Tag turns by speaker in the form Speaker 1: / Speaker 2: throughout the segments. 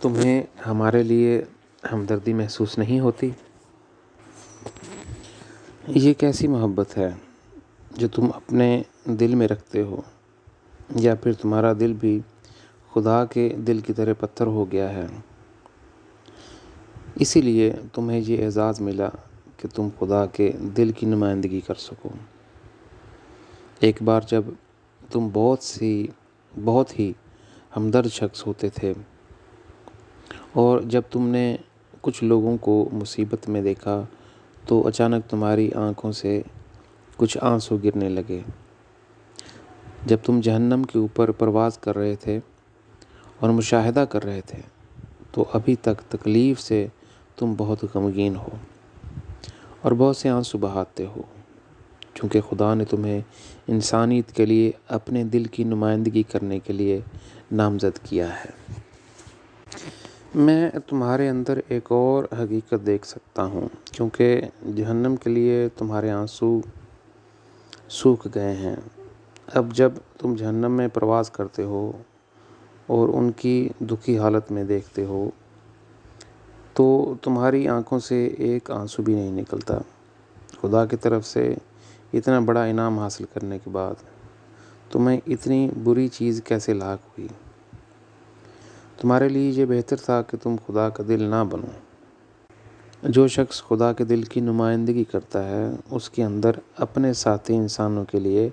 Speaker 1: تمہیں ہمارے لیے ہمدردی محسوس نہیں ہوتی؟ یہ کیسی محبت ہے جو تم اپنے دل میں رکھتے ہو؟ یا پھر تمہارا دل بھی خدا کے دل کی طرح پتھر ہو گیا ہے؟ اسی لیے تمہیں یہ اعزاز ملا کہ تم خدا کے دل کی نمائندگی کر سکو۔ ایک بار جب تم بہت ہی ہمدرد شخص ہوتے تھے، اور جب تم نے کچھ لوگوں کو مصیبت میں دیکھا تو اچانک تمہاری آنکھوں سے کچھ آنسو گرنے لگے۔ جب تم جہنم کے اوپر پرواز کر رہے تھے اور مشاہدہ کر رہے تھے تو ابھی تک تکلیف سے تم بہت غمگین ہو اور بہت سے آنسو بہاتے ہو، چونکہ خدا نے تمہیں انسانیت کے لیے اپنے دل کی نمائندگی کرنے کے لیے نامزد کیا ہے۔ میں تمہارے اندر ایک اور حقیقت دیکھ سکتا ہوں، کیونکہ جہنم کے لیے تمہارے آنسو سوکھ گئے ہیں۔ اب جب تم جہنم میں پرواز کرتے ہو اور ان کی دکھی حالت میں دیکھتے ہو تو تمہاری آنکھوں سے ایک آنسو بھی نہیں نکلتا۔ خدا کی طرف سے اتنا بڑا انعام حاصل کرنے کے بعد تمہیں اتنی بری چیز کیسے لاحق ہوئی؟ تمہارے لیے یہ بہتر تھا کہ تم خدا کا دل نہ بنو۔ جو شخص خدا کے دل کی نمائندگی کرتا ہے اس کے اندر اپنے ساتھی انسانوں کے لیے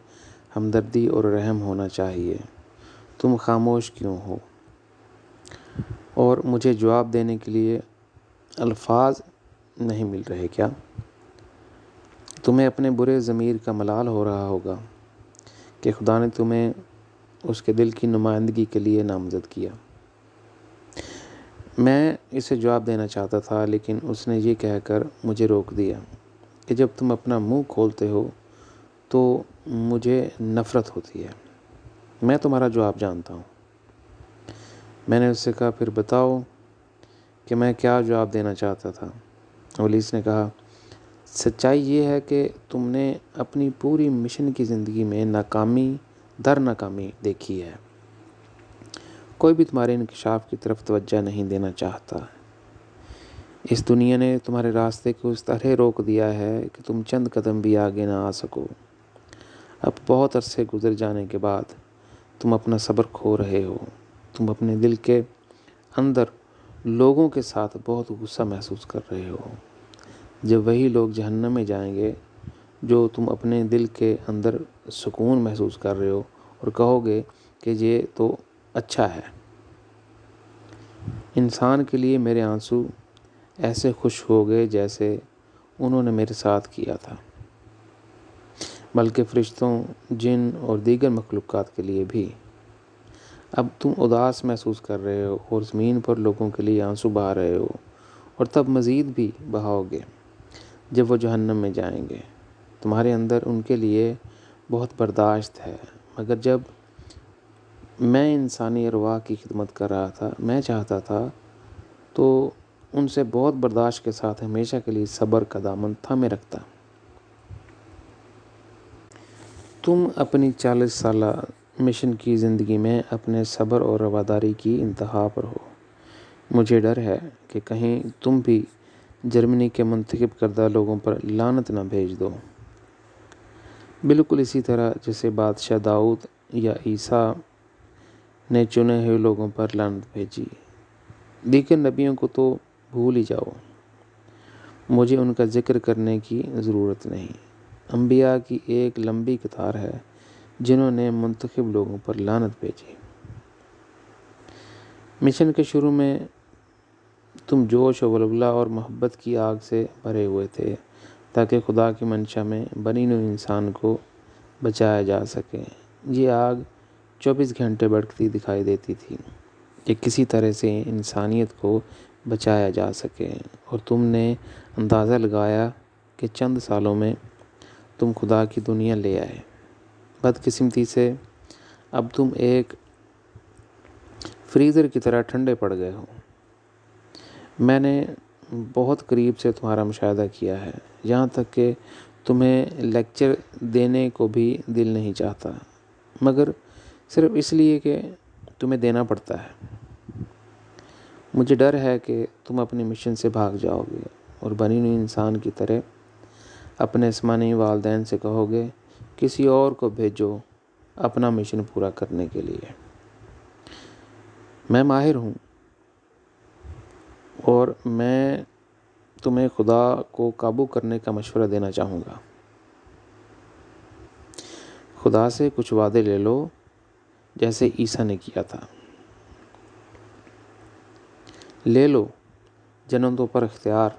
Speaker 1: ہمدردی اور رحم ہونا چاہیے۔ تم خاموش کیوں ہو؟ اور مجھے جواب دینے کے لیے الفاظ نہیں مل رہے کیا؟ تمہیں اپنے برے ضمیر کا ملال ہو رہا ہوگا کہ خدا نے تمہیں اس کے دل کی نمائندگی کے لیے نامزد کیا۔ میں اسے جواب دینا چاہتا تھا، لیکن اس نے یہ کہہ کر مجھے روک دیا کہ جب تم اپنا منہ کھولتے ہو تو مجھے نفرت ہوتی ہے۔ میں تمہارا جواب جانتا ہوں۔ میں نے اس سے کہا، پھر بتاؤ کہ میں کیا جواب دینا چاہتا تھا۔ ابلیس نے کہا، سچائی یہ ہے کہ تم نے اپنی پوری مشن کی زندگی میں ناکامی در ناکامی دیکھی ہے۔ کوئی بھی تمہارے انکشاف کی طرف توجہ نہیں دینا چاہتا۔ اس دنیا نے تمہارے راستے کو اس طرح روک دیا ہے کہ تم چند قدم بھی آگے نہ آ سکو۔ اب بہت عرصے گزر جانے کے بعد تم اپنا صبر کھو رہے ہو۔ تم اپنے دل کے اندر لوگوں کے ساتھ بہت غصہ محسوس کر رہے ہو۔ جب وہی لوگ جہنم میں جائیں گے جو تم اپنے دل کے اندر سکون محسوس کر رہے ہو، اور کہو گے کہ یہ تو اچھا ہے۔ انسان کے لیے میرے آنسو ایسے خوش ہو گئے جیسے انہوں نے میرے ساتھ کیا تھا، بلکہ فرشتوں، جن اور دیگر مخلوقات کے لیے بھی۔ اب تم اداس محسوس کر رہے ہو اور زمین پر لوگوں کے لیے آنسو بہا رہے ہو، اور تب مزید بھی بہاؤ گے جب وہ جہنم میں جائیں گے۔ تمہارے اندر ان کے لیے بہت برداشت ہے، مگر جب میں انسانی ارواح کی خدمت کر رہا تھا، میں چاہتا تھا تو ان سے بہت برداشت کے ساتھ ہمیشہ کے لیے صبر کا دامن تھامے رکھتا۔ تم اپنی 40 سالہ مشن کی زندگی میں اپنے صبر اور رواداری کی انتہا پر ہو۔ مجھے ڈر ہے کہ کہیں تم بھی جرمنی کے منتخب کردہ لوگوں پر لعنت نہ بھیج دو، بالکل اسی طرح جیسے بادشاہ داؤد یا عیسیٰ نے چنے ہوئے لوگوں پر لعنت بھیجی۔ دیگر نبیوں کو تو بھول ہی جاؤ، مجھے ان کا ذکر کرنے کی ضرورت نہیں۔ انبیاء کی ایک لمبی قطار ہے جنہوں نے منتخب لوگوں پر لعنت بھیجی۔ مشن کے شروع میں تم جوش و ولولہ اور محبت کی آگ سے بھرے ہوئے تھے تاکہ خدا کی منشا میں بنی نوع انسان کو بچایا جا سکے۔ یہ آگ 24 گھنٹے بھڑکتی دکھائی دیتی تھی کہ کسی طرح سے انسانیت کو بچایا جا سکے، اور تم نے اندازہ لگایا کہ چند سالوں میں تم خدا کی دنیا لے آئے۔ بدقسمتی سے اب تم ایک فریزر کی طرح ٹھنڈے پڑ گئے ہو۔ میں نے بہت قریب سے تمہارا مشاہدہ کیا ہے، یہاں تک کہ تمہیں لیکچر دینے کو بھی دل نہیں چاہتا، مگر صرف اس لیے کہ تمہیں دینا پڑتا ہے۔ مجھے ڈر ہے کہ تم اپنے مشن سے بھاگ جاؤ گے اور بنی نوع انسان کی طرح اپنے آسمانی والدین سے کہو گے کسی اور کو بھیجو اپنا مشن پورا کرنے کے لیے۔ میں ماہر ہوں اور میں تمہیں خدا کو قابو کرنے کا مشورہ دینا چاہوں گا۔ خدا سے کچھ وعدے لے لو جیسے عیسیٰ نے کیا تھا۔ لے لو جنتوں پر اختیار،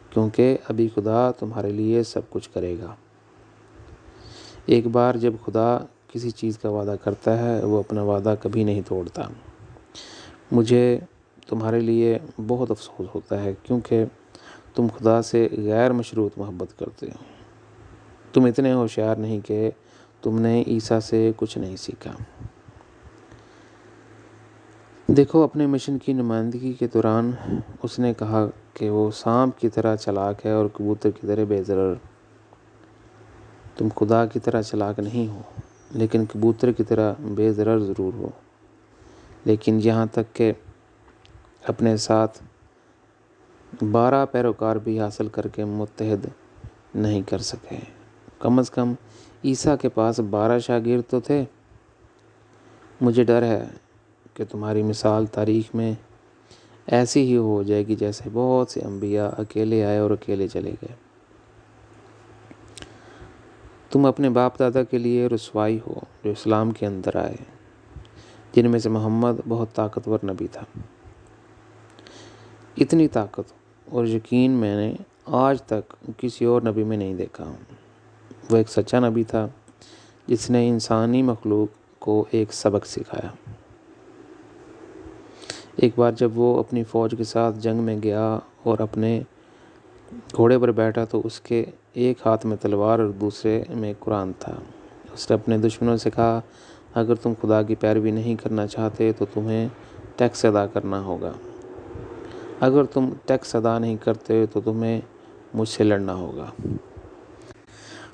Speaker 1: کیونکہ ابھی خدا تمہارے لیے سب کچھ کرے گا۔ ایک بار جب خدا کسی چیز کا وعدہ کرتا ہے وہ اپنا وعدہ کبھی نہیں توڑتا۔ مجھے تمہارے لیے بہت افسوس ہوتا ہے کیونکہ تم خدا سے غیر مشروط محبت کرتے ہو۔ تم اتنے ہوشیار نہیں کہ تم نے عیسیٰ سے کچھ نہیں سیکھا۔ دیکھو اپنے مشن کی نمائندگی کے دوران اس نے کہا کہ وہ سانپ کی طرح چلاک ہے اور کبوتر کی طرح بے ضرر۔ تم خدا کی طرح چلاک نہیں ہو لیکن کبوتر کی طرح بے ضرر ضرور ہو، لیکن یہاں تک کہ اپنے ساتھ 12 پیروکار بھی حاصل کر کے متحد نہیں کر سکے۔ کم از کم عیسیٰ کے پاس 12 شاگرد تو تھے۔ مجھے ڈر ہے کہ تمہاری مثال تاریخ میں ایسی ہی ہو جائے گی جیسے بہت سے انبیاء اکیلے آئے اور اکیلے چلے گئے۔ تم اپنے باپ دادا کے لیے رسوائی ہو جو اسلام کے اندر آئے، جن میں سے محمد بہت طاقتور نبی تھا۔ اتنی طاقت اور یقین میں نے آج تک کسی اور نبی میں نہیں دیکھا۔ وہ ایک سچا نبی تھا جس نے انسانی مخلوق کو ایک سبق سکھایا۔ ایک بار جب وہ اپنی فوج کے ساتھ جنگ میں گیا اور اپنے گھوڑے پر بیٹھا تو اس کے ایک ہاتھ میں تلوار اور دوسرے میں قرآن تھا۔ اس نے اپنے دشمنوں سے کہا اگر تم خدا کی پیروی نہیں کرنا چاہتے تو تمہیں ٹیکس ادا کرنا ہوگا۔ اگر تم ٹیکس ادا نہیں کرتے تو تمہیں مجھ سے لڑنا ہوگا۔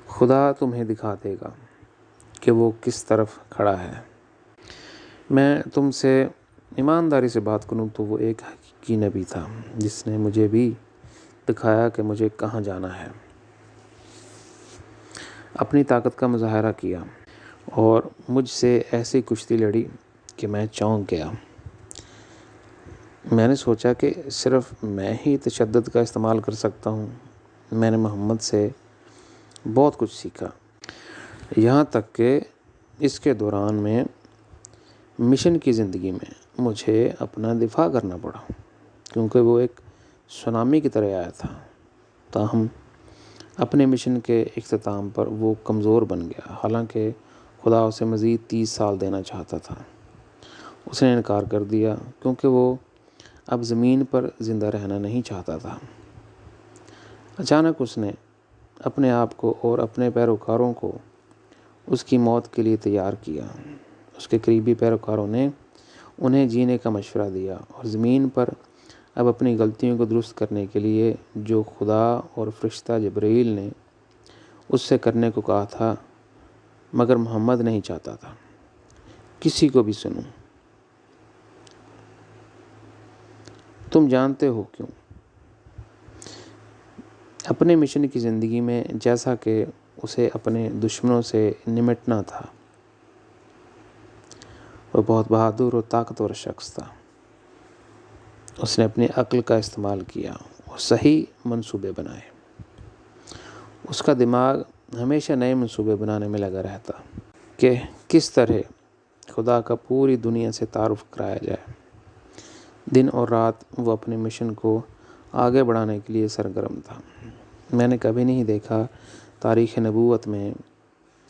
Speaker 1: خدا تمہیں دکھا دے گا کہ وہ کس طرف کھڑا ہے۔ میں تم سے ایمانداری سے بات کروں تو وہ ایک حقیقی نبی تھا جس نے مجھے بھی دکھایا کہ مجھے کہاں جانا ہے۔ اپنی طاقت کا مظاہرہ کیا اور مجھ سے ایسی کشتی لڑی کہ میں چونک گیا۔ میں نے سوچا کہ صرف میں ہی تشدد کا استعمال کر سکتا ہوں۔ میں نے محمد سے بہت کچھ سیکھا، یہاں تک کہ اس کے دوران میں مشن کی زندگی میں مجھے اپنا دفاع کرنا پڑا کیونکہ وہ ایک سونامی کی طرح آیا تھا۔ تاہم اپنے مشن کے اختتام پر وہ کمزور بن گیا، حالانکہ خدا اسے مزید 30 سال دینا چاہتا تھا۔ اس نے انکار کر دیا کیونکہ وہ اب زمین پر زندہ رہنا نہیں چاہتا تھا۔ اچانک اس نے اپنے آپ کو اور اپنے پیروکاروں کو اس کی موت کے لیے تیار کیا۔ اس کے قریبی پیروکاروں نے انہیں جینے کا مشورہ دیا اور زمین پر اب اپنی غلطیوں کو درست کرنے کے لیے جو خدا اور فرشتہ جبرائیل نے اس سے کرنے کو کہا تھا، مگر محمد نہیں چاہتا تھا کسی کو بھی سنوں۔ تم جانتے ہو کیوں؟ اپنے مشن کی زندگی میں جیسا کہ اسے اپنے دشمنوں سے نمٹنا تھا، وہ بہت بہادر اور طاقتور شخص تھا۔ اس نے اپنی عقل کا استعمال کیا اور صحیح منصوبے بنائے۔ اس کا دماغ ہمیشہ نئے منصوبے بنانے میں لگا رہتا کہ کس طرح خدا کا پوری دنیا سے تعارف کرایا جائے۔ دن اور رات وہ اپنے مشن کو آگے بڑھانے کے لیے سرگرم تھا۔ میں نے کبھی نہیں دیکھا تاریخ نبوت میں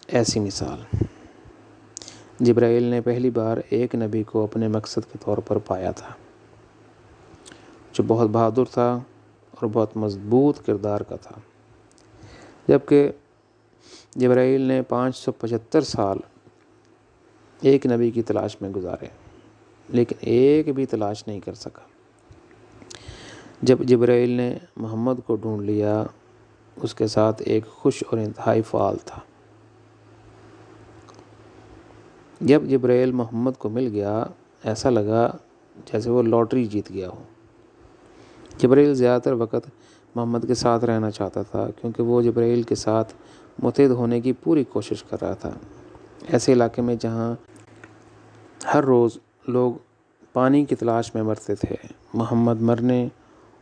Speaker 1: ایسی مثال۔ جبرائیل نے پہلی بار ایک نبی کو اپنے مقصد کے طور پر پایا تھا جو بہت بہادر تھا اور بہت مضبوط کردار کا تھا، جبکہ جبرائیل نے 575 سال ایک نبی کی تلاش میں گزارے لیکن ایک بھی تلاش نہیں کر سکا۔ جب جبرائیل نے محمد کو ڈھونڈ لیا اس کے ساتھ ایک خوش اور انتہائی فعال تھا۔ جب جبرائیل محمد کو مل گیا ایسا لگا جیسے وہ لاٹری جیت گیا ہو۔ جبرائیل زیادہ تر وقت محمد کے ساتھ رہنا چاہتا تھا کیونکہ وہ جبرائیل کے ساتھ متحد ہونے کی پوری کوشش کر رہا تھا۔ ایسے علاقے میں جہاں ہر روز لوگ پانی کی تلاش میں مرتے تھے، محمد مرنے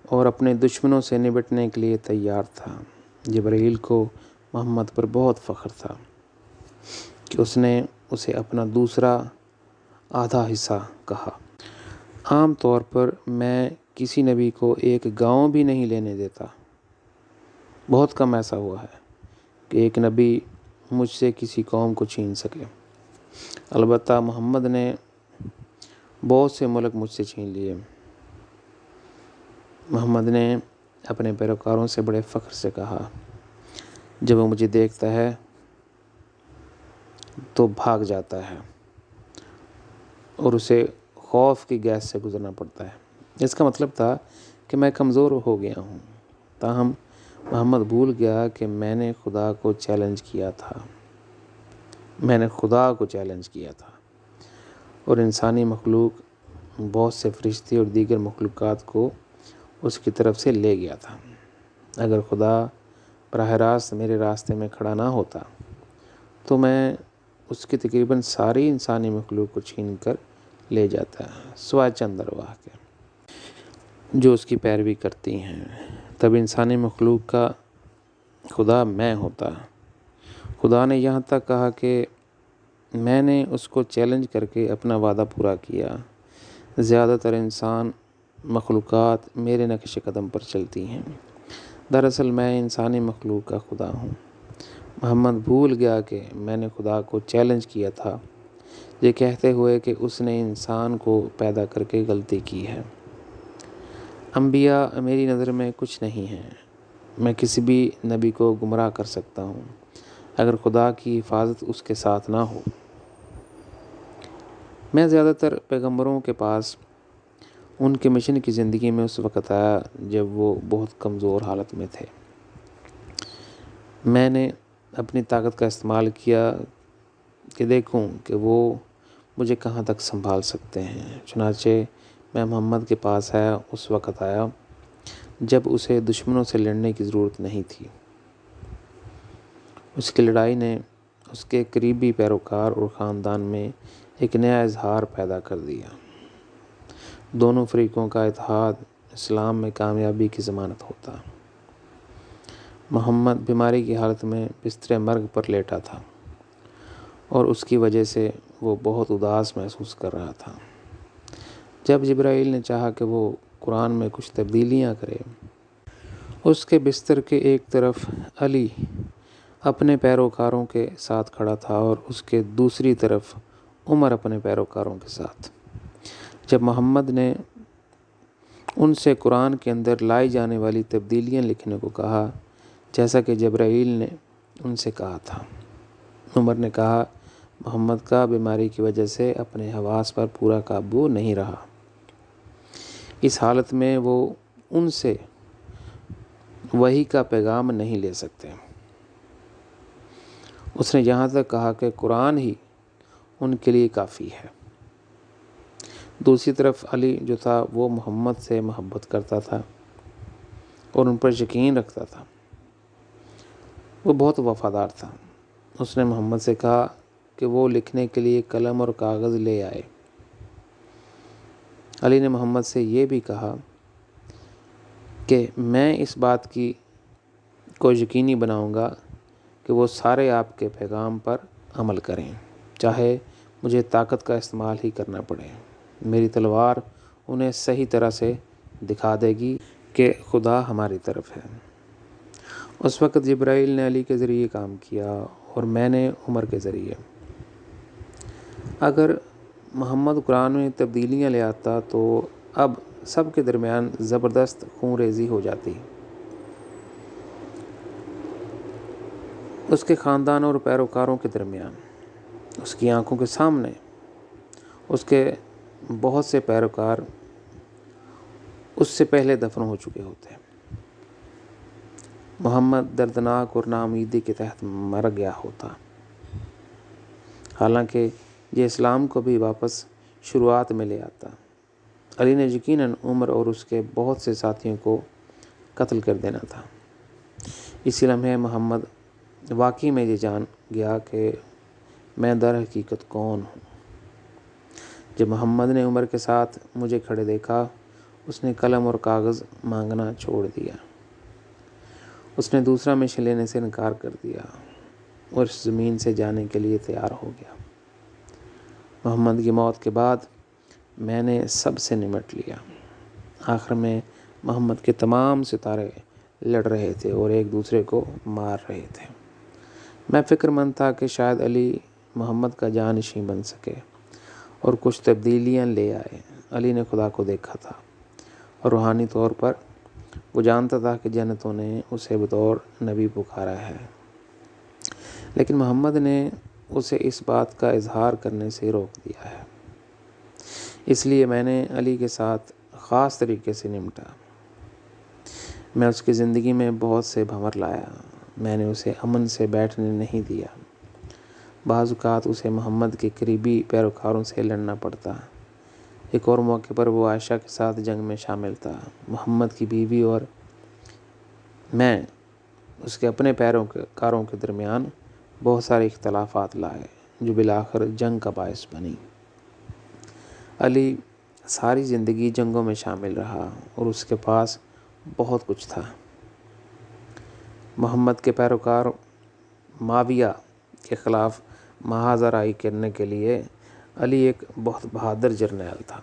Speaker 1: اور اپنے دشمنوں سے نمٹنے کے لیے تیار تھا۔ جبرائیل کو محمد پر بہت فخر تھا کہ اس نے اسے اپنا دوسرا آدھا حصہ کہا۔ عام طور پر میں کسی نبی کو ایک گاؤں بھی نہیں لینے دیتا۔ بہت کم ایسا ہوا ہے کہ ایک نبی مجھ سے کسی قوم کو چھین سکے۔ البتہ محمد نے بہت سے ملک مجھ سے چھین لیے۔ محمد نے اپنے پیروکاروں سے بڑے فخر سے کہا، جب وہ مجھے دیکھتا ہے تو بھاگ جاتا ہے اور اسے خوف کی گیس سے گزرنا پڑتا ہے۔ اس کا مطلب تھا کہ میں کمزور ہو گیا ہوں۔ تاہم محمد بھول گیا کہ میں نے خدا کو چیلنج کیا تھا اور انسانی مخلوق بہت سے فرشتے اور دیگر مخلوقات کو اس کی طرف سے لے گیا تھا۔ اگر خدا براہ راست میرے راستے میں کھڑا نہ ہوتا تو میں اس کی تقریباً ساری انسانی مخلوق کو چھین کر لے جاتا، سوائے چند ارواح کے جو اس کی پیروی کرتی ہیں۔ تب انسانی مخلوق کا خدا میں ہوتا۔ خدا نے یہاں تک کہا کہ میں نے اس کو چیلنج کر کے اپنا وعدہ پورا کیا۔ زیادہ تر انسان مخلوقات میرے نقش قدم پر چلتی ہیں۔ دراصل میں انسانی مخلوق کا خدا ہوں۔ محمد بھول گیا کہ میں نے خدا کو چیلنج کیا تھا، یہ کہتے ہوئے کہ اس نے انسان کو پیدا کر کے غلطی کی ہے۔ انبیاء میری نظر میں کچھ نہیں ہیں۔ میں کسی بھی نبی کو گمراہ کر سکتا ہوں اگر خدا کی حفاظت اس کے ساتھ نہ ہو۔ میں زیادہ تر پیغمبروں کے پاس ان کے مشن کی زندگی میں اس وقت آیا جب وہ بہت کمزور حالت میں تھے۔ میں نے اپنی طاقت کا استعمال کیا کہ دیکھوں کہ وہ مجھے کہاں تک سنبھال سکتے ہیں۔ چنانچہ میں محمد کے پاس اس وقت آیا جب اسے دشمنوں سے لڑنے کی ضرورت نہیں تھی۔ اس کی لڑائی نے اس کے قریبی پیروکار اور خاندان میں ایک نیا اظہار پیدا کر دیا۔ دونوں فریقوں کا اتحاد اسلام میں کامیابی کی ضمانت ہوتا۔ محمد بیماری کی حالت میں بستر مرگ پر لیٹا تھا اور اس کی وجہ سے وہ بہت اداس محسوس کر رہا تھا۔ جب جبرائیل نے چاہا کہ وہ قرآن میں کچھ تبدیلیاں کرے، اس کے بستر کے ایک طرف علی اپنے پیروکاروں کے ساتھ کھڑا تھا اور اس کے دوسری طرف عمر اپنے پیروکاروں کے ساتھ۔ جب محمد نے ان سے قرآن کے اندر لائی جانے والی تبدیلیاں لکھنے کو کہا جیسا کہ جبرائیل نے ان سے کہا تھا، عمر نے کہا، محمد کا بیماری کی وجہ سے اپنے حواس پر پورا قابو نہیں رہا۔ اس حالت میں وہ ان سے وحی کا پیغام نہیں لے سکتے۔ اس نے یہاں تک کہا کہ قرآن ہی ان کے لیے کافی ہے۔ دوسری طرف علی جو تھا وہ محمد سے محبت کرتا تھا اور ان پر یقین رکھتا تھا۔ وہ بہت وفادار تھا۔ اس نے محمد سے کہا کہ وہ لکھنے کے لیے قلم اور کاغذ لے آئے۔ علی نے محمد سے یہ بھی کہا کہ میں اس بات کو یقینی بناؤں گا کہ وہ سارے آپ کے پیغام پر عمل کریں، چاہے مجھے طاقت کا استعمال ہی کرنا پڑے۔ میری تلوار انہیں صحیح طرح سے دکھا دے گی کہ خدا ہماری طرف ہے۔ اس وقت جبرائیل نے علی کے ذریعے کام کیا اور میں نے عمر کے ذریعے۔ اگر محمد قرآن میں تبدیلیاں لے آتا تو اب سب کے درمیان زبردست خون ریزی ہو جاتی۔ اس کے خاندان اور پیروکاروں کے درمیان، اس کی آنکھوں کے سامنے اس کے بہت سے پیروکار اس سے پہلے دفن ہو چکے ہوتے۔ محمد دردناک اور ناامیدی کے تحت مر گیا ہوتا، حالانکہ یہ اسلام کو بھی واپس شروعات میں لے آتا۔ علی نے یقیناً عمر اور اس کے بہت سے ساتھیوں کو قتل کر دینا تھا۔ اسی لمحے محمد واقعی میں یہ جان گیا کہ میں در حقیقت کون ہوں۔ جب محمد نے عمر کے ساتھ مجھے کھڑے دیکھا، اس نے قلم اور کاغذ مانگنا چھوڑ دیا۔ اس نے دوسرا مشن لینے سے انکار کر دیا اور اس زمین سے جانے کے لیے تیار ہو گیا۔ محمد کی موت کے بعد میں نے سب سے نمٹ لیا۔ آخر میں محمد کے تمام ستارے لڑ رہے تھے اور ایک دوسرے کو مار رہے تھے۔ میں فکر مند تھا کہ شاید علی محمد کا جانشین بن سکے اور کچھ تبدیلیاں لے آئے۔ علی نے خدا کو دیکھا تھا اور روحانی طور پر وہ جانتا تھا کہ جنتوں نے اسے بطور نبی پکارا ہے، لیکن محمد نے اسے اس بات کا اظہار کرنے سے روک دیا ہے۔ اس لیے میں نے علی کے ساتھ خاص طریقے سے نمٹا۔ میں اس کی زندگی میں بہت سے بھنور لایا۔ میں نے اسے امن سے بیٹھنے نہیں دیا۔ بعض اوقات اسے محمد کے قریبی پیروکاروں سے لڑنا پڑتا۔ ایک اور موقع پر وہ عائشہ کے ساتھ جنگ میں شامل تھا۔ محمد کی بیوی اور میں اس کے اپنے پیروکاروں کے درمیان بہت سارے اختلافات لائے جو بالآخر جنگ کا باعث بنی۔ علی ساری زندگی جنگوں میں شامل رہا اور اس کے پاس بہت کچھ تھا۔ محمد کے پیروکار معاویہ کے خلاف محاذ آرائی کرنے کے لیے علی ایک بہت بہادر جرنیل تھا۔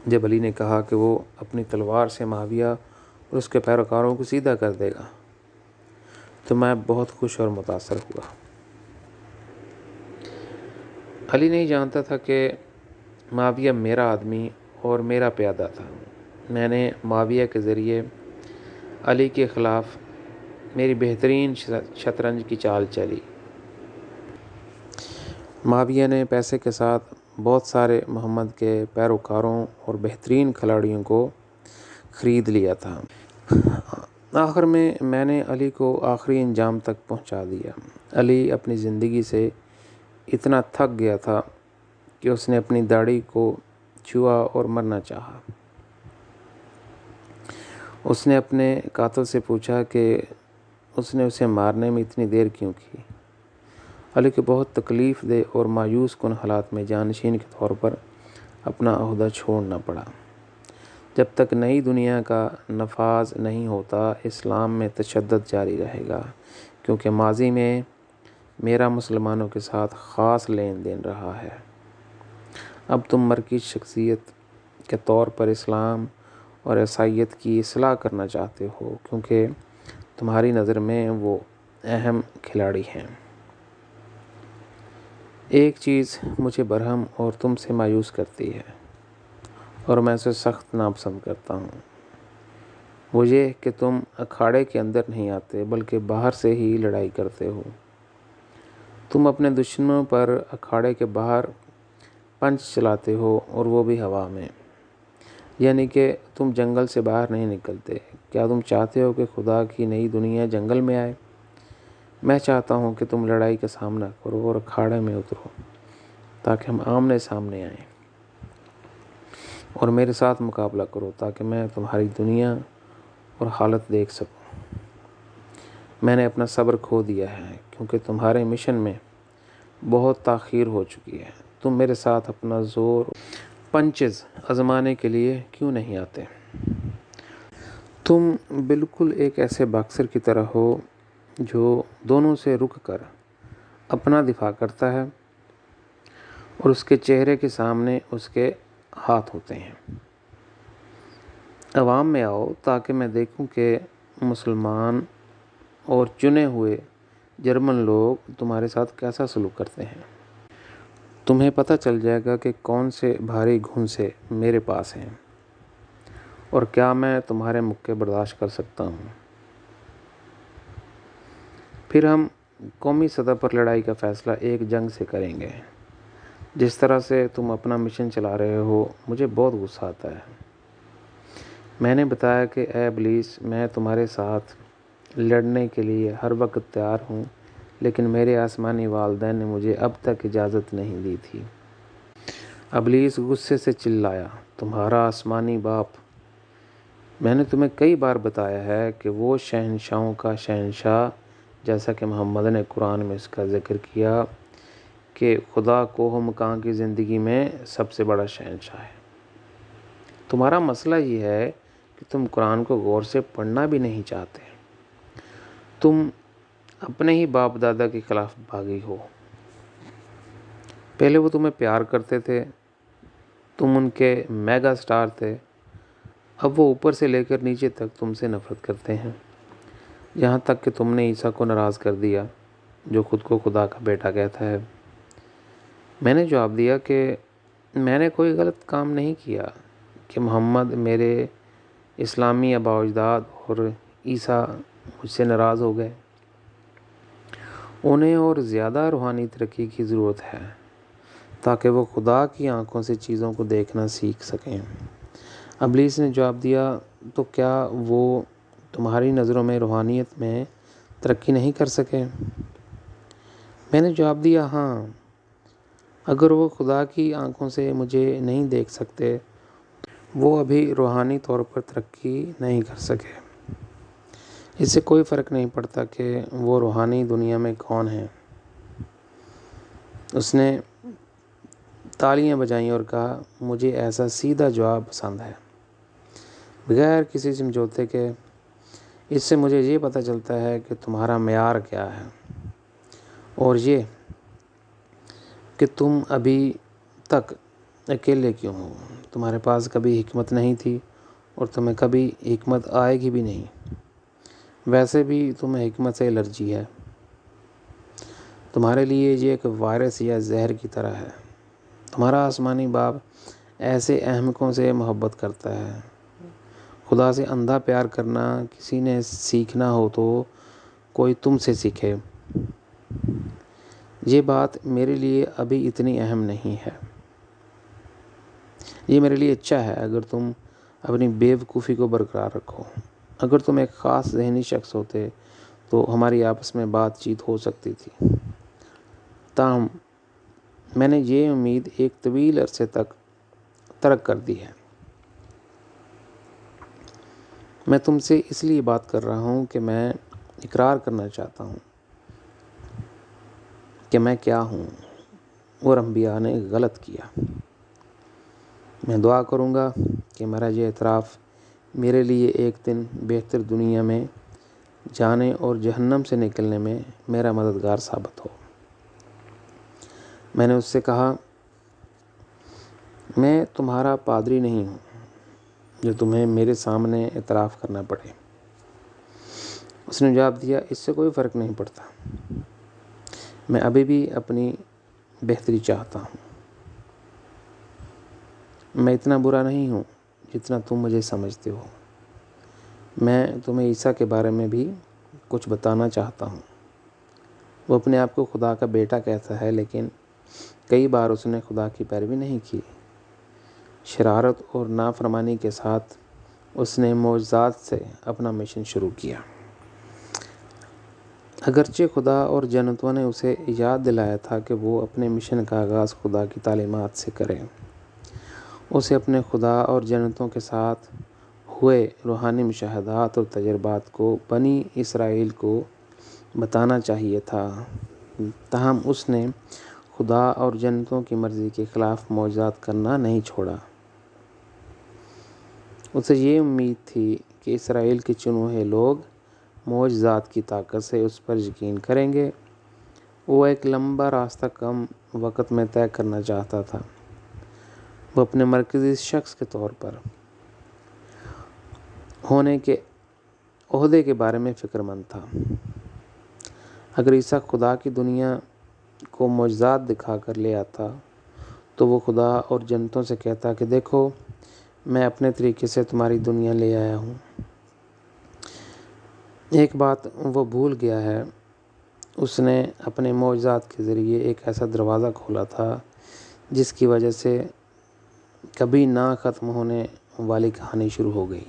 Speaker 1: جب علی نے کہا کہ وہ اپنی تلوار سے معاویہ اور اس کے پیروکاروں کو سیدھا کر دے گا تو میں بہت خوش اور متاثر ہوا۔ علی نہیں جانتا تھا کہ معاویہ میرا آدمی اور میرا پیادہ تھا۔ میں نے معاویہ کے ذریعے علی کے خلاف میری بہترین شطرنج کی چال چلی۔ معاویہ نے پیسے کے ساتھ بہت سارے محمد کے پیروکاروں اور بہترین کھلاڑیوں کو خرید لیا تھا۔ آخر میں نے علی کو آخری انجام تک پہنچا دیا۔ علی اپنی زندگی سے اتنا تھک گیا تھا کہ اس نے اپنی داڑھی کو چھوا اور مرنا چاہا۔ اس نے اپنے قاتل سے پوچھا کہ اس نے اسے مارنے میں اتنی دیر کیوں کی۔ علی کو بہت تکلیف دہ اور مایوس کن حالات میں جانشین کے طور پر اپنا عہدہ چھوڑنا پڑا۔ جب تک نئی دنیا کا نفاذ نہیں ہوتا، اسلام میں تشدد جاری رہے گا، کیونکہ ماضی میں میرا مسلمانوں کے ساتھ خاص لین دین رہا ہے۔ اب تم مرکزی شخصیت کے طور پر اسلام اور عیسائیت کی اصلاح کرنا چاہتے ہو، کیونکہ تمہاری نظر میں وہ اہم کھلاڑی ہیں۔ ایک چیز مجھے برہم اور تم سے مایوس کرتی ہے اور میں اسے سخت ناپسند کرتا ہوں، وہ یہ کہ تم اکھاڑے کے اندر نہیں آتے بلکہ باہر سے ہی لڑائی کرتے ہو۔ تم اپنے دشمنوں پر اکھاڑے کے باہر پنچ چلاتے ہو اور وہ بھی ہوا میں، یعنی کہ تم جنگل سے باہر نہیں نکلتے۔ کیا تم چاہتے ہو کہ خدا کی نئی دنیا جنگل میں آئے؟ میں چاہتا ہوں کہ تم لڑائی کا سامنا کرو اور اکھاڑے میں اترو تاکہ ہم آمنے سامنے آئیں اور میرے ساتھ مقابلہ کرو تاکہ میں تمہاری دنیا اور حالت دیکھ سکوں۔ میں نے اپنا صبر کھو دیا ہے کیونکہ تمہارے مشن میں بہت تاخیر ہو چکی ہے۔ تم میرے ساتھ اپنا زور پنچز آزمانے کے لیے کیوں نہیں آتے؟ تم بالکل ایک ایسے باکسر کی طرح ہو جو دونوں سے رک کر اپنا دفاع کرتا ہے اور اس کے چہرے کے سامنے اس کے ہاتھ ہوتے ہیں۔ عوام میں آؤ تاکہ میں دیکھوں کہ مسلمان اور چنے ہوئے جرمن لوگ تمہارے ساتھ کیسا سلوک کرتے ہیں۔ تمہیں پتہ چل جائے گا کہ کون سے بھاری گھونسے میرے پاس ہیں اور کیا میں تمہارے مکے برداشت کر سکتا ہوں۔ پھر ہم قومی سطح پر لڑائی کا فیصلہ ایک جنگ سے کریں گے۔ جس طرح سے تم اپنا مشن چلا رہے ہو مجھے بہت غصہ آتا ہے۔ میں نے بتایا کہ اے ابلیس، میں تمہارے ساتھ لڑنے کے لیے ہر وقت تیار ہوں، لیکن میرے آسمانی والدین نے مجھے اب تک اجازت نہیں دی تھی۔ ابلیس غصے سے چلایا، تمہارا آسمانی باپ، میں نے تمہیں کئی بار بتایا ہے کہ وہ شہنشاہوں کا شہنشاہ، جیسا کہ محمد نے قرآن میں اس کا ذکر کیا کہ خدا کوہ مکاں کی زندگی میں سب سے بڑا شہنشاہ ہے۔ تمہارا مسئلہ یہ ہے کہ تم قرآن کو غور سے پڑھنا بھی نہیں چاہتے، تم اپنے ہی باپ دادا کے خلاف بھاگی ہو۔ پہلے وہ تمہیں پیار کرتے تھے، تم ان کے میگا سٹار تھے، اب وہ اوپر سے لے کر نیچے تک تم سے نفرت کرتے ہیں، یہاں تک کہ تم نے عیسیٰ کو ناراض کر دیا جو خود کو خدا کا بیٹا کہتا ہے۔ میں نے جواب دیا کہ میں نے کوئی غلط کام نہیں کیا کہ محمد میرے اسلامی آباء و اجداد اور عیسیٰ مجھ سے ناراض ہو گئے۔ انہیں اور زیادہ روحانی ترقی کی ضرورت ہے تاکہ وہ خدا کی آنکھوں سے چیزوں کو دیکھنا سیکھ سکیں۔ ابلیس نے جواب دیا، تو کیا وہ تمہاری نظروں میں روحانیت میں ترقی نہیں کر سکے؟ میں نے جواب دیا، ہاں، اگر وہ خدا کی آنکھوں سے مجھے نہیں دیکھ سکتے وہ ابھی روحانی طور پر ترقی نہیں کر سکے۔ اس سے کوئی فرق نہیں پڑتا کہ وہ روحانی دنیا میں کون ہیں۔ اس نے تالیاں بجائیں اور کہا، مجھے ایسا سیدھا جواب پسند ہے، بغیر کسی سمجھوتے کے۔ اس سے مجھے یہ پتہ چلتا ہے کہ تمہارا معیار کیا ہے، اور یہ کہ تم ابھی تک اکیلے کیوں ہو۔ تمہارے پاس کبھی حکمت نہیں تھی اور تمہیں کبھی حکمت آئے گی بھی نہیں۔ ویسے بھی تمہیں حکمت سے الرجی ہے، تمہارے لیے یہ ایک وائرس یا زہر کی طرح ہے۔ تمہارا آسمانی باپ ایسے احمقوں سے محبت کرتا ہے۔ خدا سے اندھا پیار کرنا کسی نے سیکھنا ہو تو کوئی تم سے سیکھے۔ یہ بات میرے لیے ابھی اتنی اہم نہیں ہے۔ یہ میرے لیے اچھا ہے اگر تم اپنی بے وقوفی کو برقرار رکھو۔ اگر تم ایک خاص ذہنی شخص ہوتے تو ہماری آپس میں بات چیت ہو سکتی تھی، تاہم میں نے یہ امید ایک طویل عرصے تک ترک کر دی ہے۔ میں تم سے اس لیے بات کر رہا ہوں کہ میں اقرار کرنا چاہتا ہوں کہ میں کیا ہوں اور انبیاء نے غلط کیا۔ میں دعا کروں گا کہ میرا یہ اعتراف میرے لیے ایک دن بہتر دنیا میں جانے اور جہنم سے نکلنے میں میرا مددگار ثابت ہو۔ میں نے اس سے کہا، میں تمہارا پادری نہیں ہوں جو تمہیں میرے سامنے اعتراف کرنا پڑے۔ اس نے جواب دیا، اس سے کوئی فرق نہیں پڑتا، میں ابھی بھی اپنی بہتری چاہتا ہوں۔ میں اتنا برا نہیں ہوں جتنا تم مجھے سمجھتے ہو۔ میں تمہیں عیسیٰ کے بارے میں بھی کچھ بتانا چاہتا ہوں۔ وہ اپنے آپ کو خدا کا بیٹا کہتا ہے، لیکن کئی بار اس نے خدا کی پیروی نہیں کی۔ شرارت اور نافرمانی کے ساتھ اس نے معجزات سے اپنا مشن شروع کیا۔ اگرچہ خدا اور جنتوں نے اسے یاد دلایا تھا کہ وہ اپنے مشن کا آغاز خدا کی تعلیمات سے کرے، اسے اپنے خدا اور جنتوں کے ساتھ ہوئے روحانی مشاہدات اور تجربات کو بنی اسرائیل کو بتانا چاہیے تھا، تاہم اس نے خدا اور جنتوں کی مرضی کے خلاف معجزات کرنا نہیں چھوڑا۔ اسے یہ امید تھی کہ اسرائیل کے چنے ہوئے لوگ معجزات کی طاقت سے اس پر یقین کریں گے۔ وہ ایک لمبا راستہ کم وقت میں طے کرنا چاہتا تھا۔ وہ اپنے مرکزی شخص کے طور پر ہونے کے عہدے کے بارے میں فکر مند تھا۔ اگر عیسیٰ خدا کی دنیا کو معجزات دکھا کر لے آتا تو وہ خدا اور جنتوں سے کہتا کہ دیکھو، میں اپنے طریقے سے تمہاری دنیا لے آیا ہوں۔ ایک بات وہ بھول گیا ہے، اس نے اپنے معجزات کے ذریعے ایک ایسا دروازہ کھولا تھا جس کی وجہ سے کبھی نہ ختم ہونے والی کہانی شروع ہو گئی۔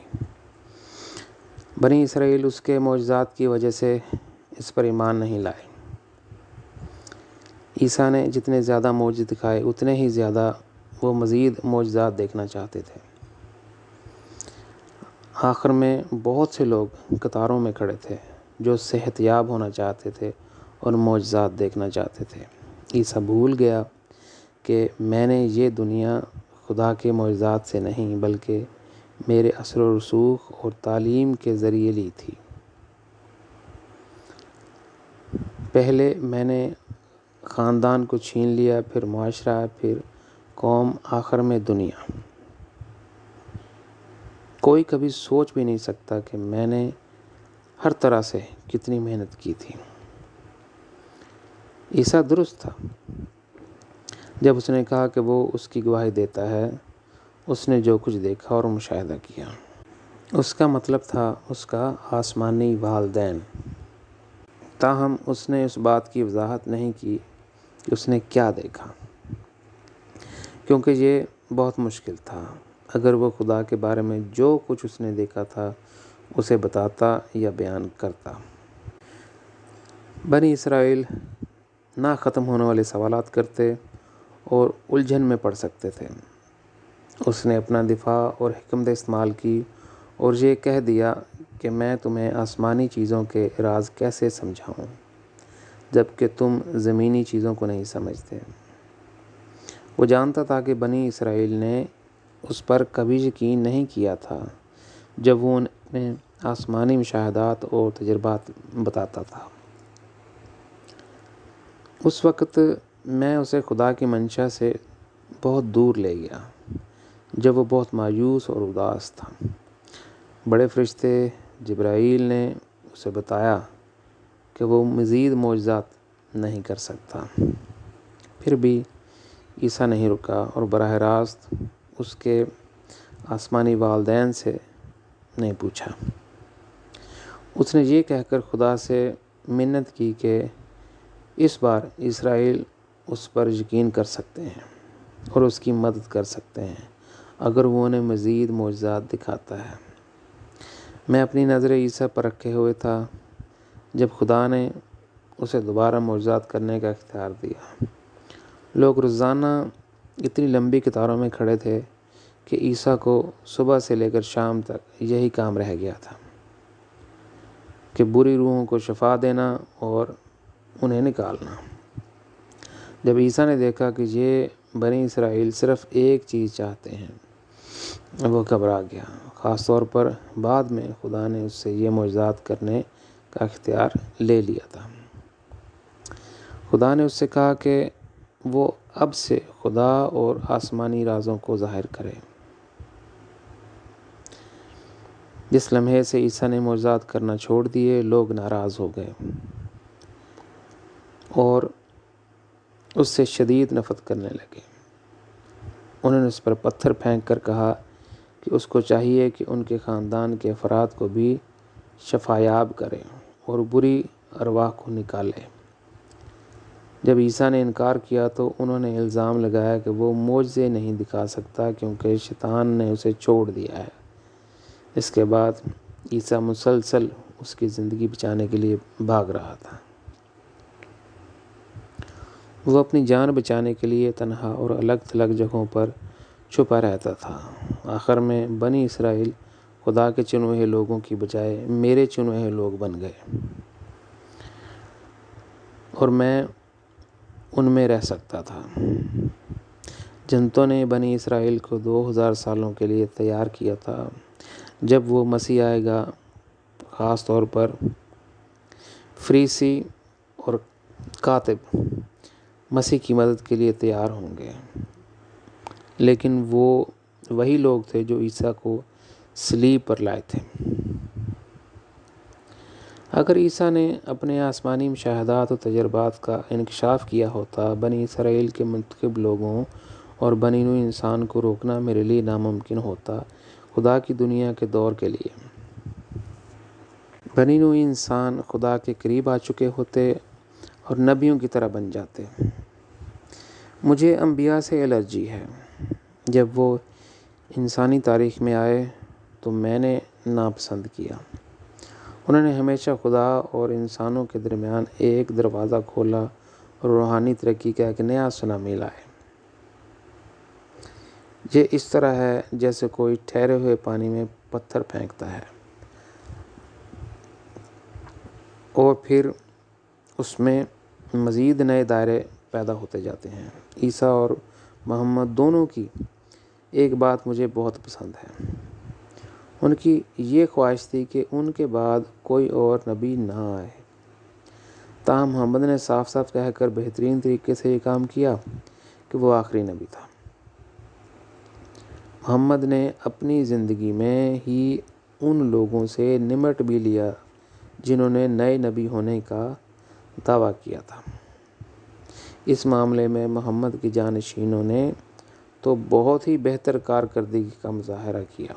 Speaker 1: بنی اسرائیل اس کے معجزات کی وجہ سے اس پر ایمان نہیں لائے۔ عیسیٰ نے جتنے زیادہ معجزے دکھائے اتنے ہی زیادہ وہ مزید معجزات دیکھنا چاہتے تھے۔ آخر میں بہت سے لوگ قطاروں میں کھڑے تھے جو صحت یاب ہونا چاہتے تھے اور معجزات دیکھنا چاہتے تھے۔ عیسیٰ بھول گیا کہ میں نے یہ دنیا خدا کے معجزات سے نہیں بلکہ میرے اثر و رسوخ اور تعلیم کے ذریعے لی تھی۔ پہلے میں نے خاندان کو چھین لیا، پھر معاشرہ، پھر قوم، آخر میں دنیا۔ کوئی کبھی سوچ بھی نہیں سکتا کہ میں نے ہر طرح سے کتنی محنت کی تھی۔ عیسیٰ درست تھا جب اس نے کہا کہ وہ اس کی گواہی دیتا ہے۔ اس نے جو کچھ دیکھا اور مشاہدہ کیا، اس کا مطلب تھا اس کا آسمانی والدین۔ تاہم اس نے اس بات کی وضاحت نہیں کی کہ اس نے کیا دیکھا، کیونکہ یہ بہت مشکل تھا۔ اگر وہ خدا کے بارے میں جو کچھ اس نے دیکھا تھا اسے بتاتا یا بیان کرتا، بنی اسرائیل نہ ختم ہونے والے سوالات کرتے اور الجھن میں پڑ سکتے تھے۔ اس نے اپنا دفاع اور حکمت استعمال کی اور یہ کہہ دیا کہ میں تمہیں آسمانی چیزوں کے راز کیسے سمجھاؤں جبکہ تم زمینی چیزوں کو نہیں سمجھتے۔ وہ جانتا تھا کہ بنی اسرائیل نے اس پر کبھی یقین نہیں کیا تھا جب وہ انہیں آسمانی مشاہدات اور تجربات بتاتا تھا۔ اس وقت میں اسے خدا کی منشا سے بہت دور لے گیا جب وہ بہت مایوس اور اداس تھا۔ بڑے فرشتے جبرائیل نے اسے بتایا کہ وہ مزید معجزات نہیں کر سکتا۔ پھر بھی عیسیٰ نہیں رکا اور براہ راست اس کے آسمانی والدین سے نے پوچھا۔ اس نے یہ کہہ کر خدا سے منت کی کہ اس بار اسرائیل اس پر یقین کر سکتے ہیں اور اس کی مدد کر سکتے ہیں اگر وہ انہیں مزید معجزات دکھاتا ہے۔ میں اپنی نظر عیسیٰ پر رکھے ہوئے تھا جب خدا نے اسے دوبارہ معجزات کرنے کا اختیار دیا۔ لوگ روزانہ اتنی لمبی قطاروں میں کھڑے تھے کہ عیسیٰ کو صبح سے لے کر شام تک یہی کام رہ گیا تھا کہ بری روحوں کو شفا دینا اور انہیں نکالنا۔ جب عیسیٰ نے دیکھا کہ یہ بنی اسرائیل صرف ایک چیز چاہتے ہیں، وہ گھبرا گیا۔ خاص طور پر بعد میں خدا نے اس سے یہ معجزات کرنے کا اختیار لے لیا تھا۔ خدا نے اس سے کہا کہ وہ اب سے خدا اور آسمانی رازوں کو ظاہر کرے۔ جس لمحے سے عیسیٰ نے معجزات کرنا چھوڑ دیے، لوگ ناراض ہو گئے اور اس سے شدید نفرت کرنے لگے۔ انہوں نے اس پر پتھر پھینک کر کہا کہ اس کو چاہیے کہ ان کے خاندان کے افراد کو بھی شفایاب کرے اور بری ارواح کو نکالے۔ جب عیسیٰ نے انکار کیا تو انہوں نے الزام لگایا کہ وہ معجزے نہیں دکھا سکتا کیونکہ شیطان نے اسے چھوڑ دیا ہے۔ اس کے بعد عیسیٰ مسلسل اس کی زندگی بچانے کے لیے بھاگ رہا تھا۔ وہ اپنی جان بچانے کے لیے تنہا اور الگ تھلگ جگہوں پر چھپا رہتا تھا۔ آخر میں بنی اسرائیل خدا کے چنے ہوئے لوگوں کی بجائے میرے چنے ہوئے لوگ بن گئے اور میں ان میں رہ سکتا تھا۔ جنتوں نے بنی اسرائیل کو 2000 سالوں کے لیے تیار کیا تھا۔ جب وہ مسیح آئے گا، خاص طور پر فریسی اور کاتب مسیح کی مدد کے لیے تیار ہوں گے، لیکن وہ وہی لوگ تھے جو عیسیٰ کو صلیب پر لائے تھے۔ اگر عیسیٰ نے اپنے آسمانی مشاہدات و تجربات کا انکشاف کیا ہوتا، بنی اسرائیل کے منتخب لوگوں اور بنی نوع انسان کو روکنا میرے لیے ناممکن ہوتا۔ خدا کی دنیا کے دور کے لیے بنی نوع انسان خدا کے قریب آ چکے ہوتے اور نبیوں کی طرح بن جاتے۔ مجھے انبیاء سے الرجی ہے۔ جب وہ انسانی تاریخ میں آئے تو میں نے ناپسند کیا۔ انہوں نے ہمیشہ خدا اور انسانوں کے درمیان ایک دروازہ کھولا اور روحانی ترقی کا ایک نیا سونامی لائے۔ یہ اس طرح ہے جیسے کوئی ٹھہرے ہوئے پانی میں پتھر پھینکتا ہے اور پھر اس میں مزید نئے دائرے پیدا ہوتے جاتے ہیں۔ عیسیٰ اور محمد دونوں کی ایک بات مجھے بہت پسند ہے۔ ان کی یہ خواہش تھی کہ ان کے بعد کوئی اور نبی نہ آئے، تاہم محمد نے صاف صاف کہہ کر بہترین طریقے سے یہ کام کیا کہ وہ آخری نبی تھا۔ محمد نے اپنی زندگی میں ہی ان لوگوں سے نمٹ بھی لیا جنہوں نے نئے نبی ہونے کا دعویٰ کیا تھا۔ اس معاملے میں محمد کے جانشینوں نے تو بہت ہی بہتر کارکردگی کا مظاہرہ کیا۔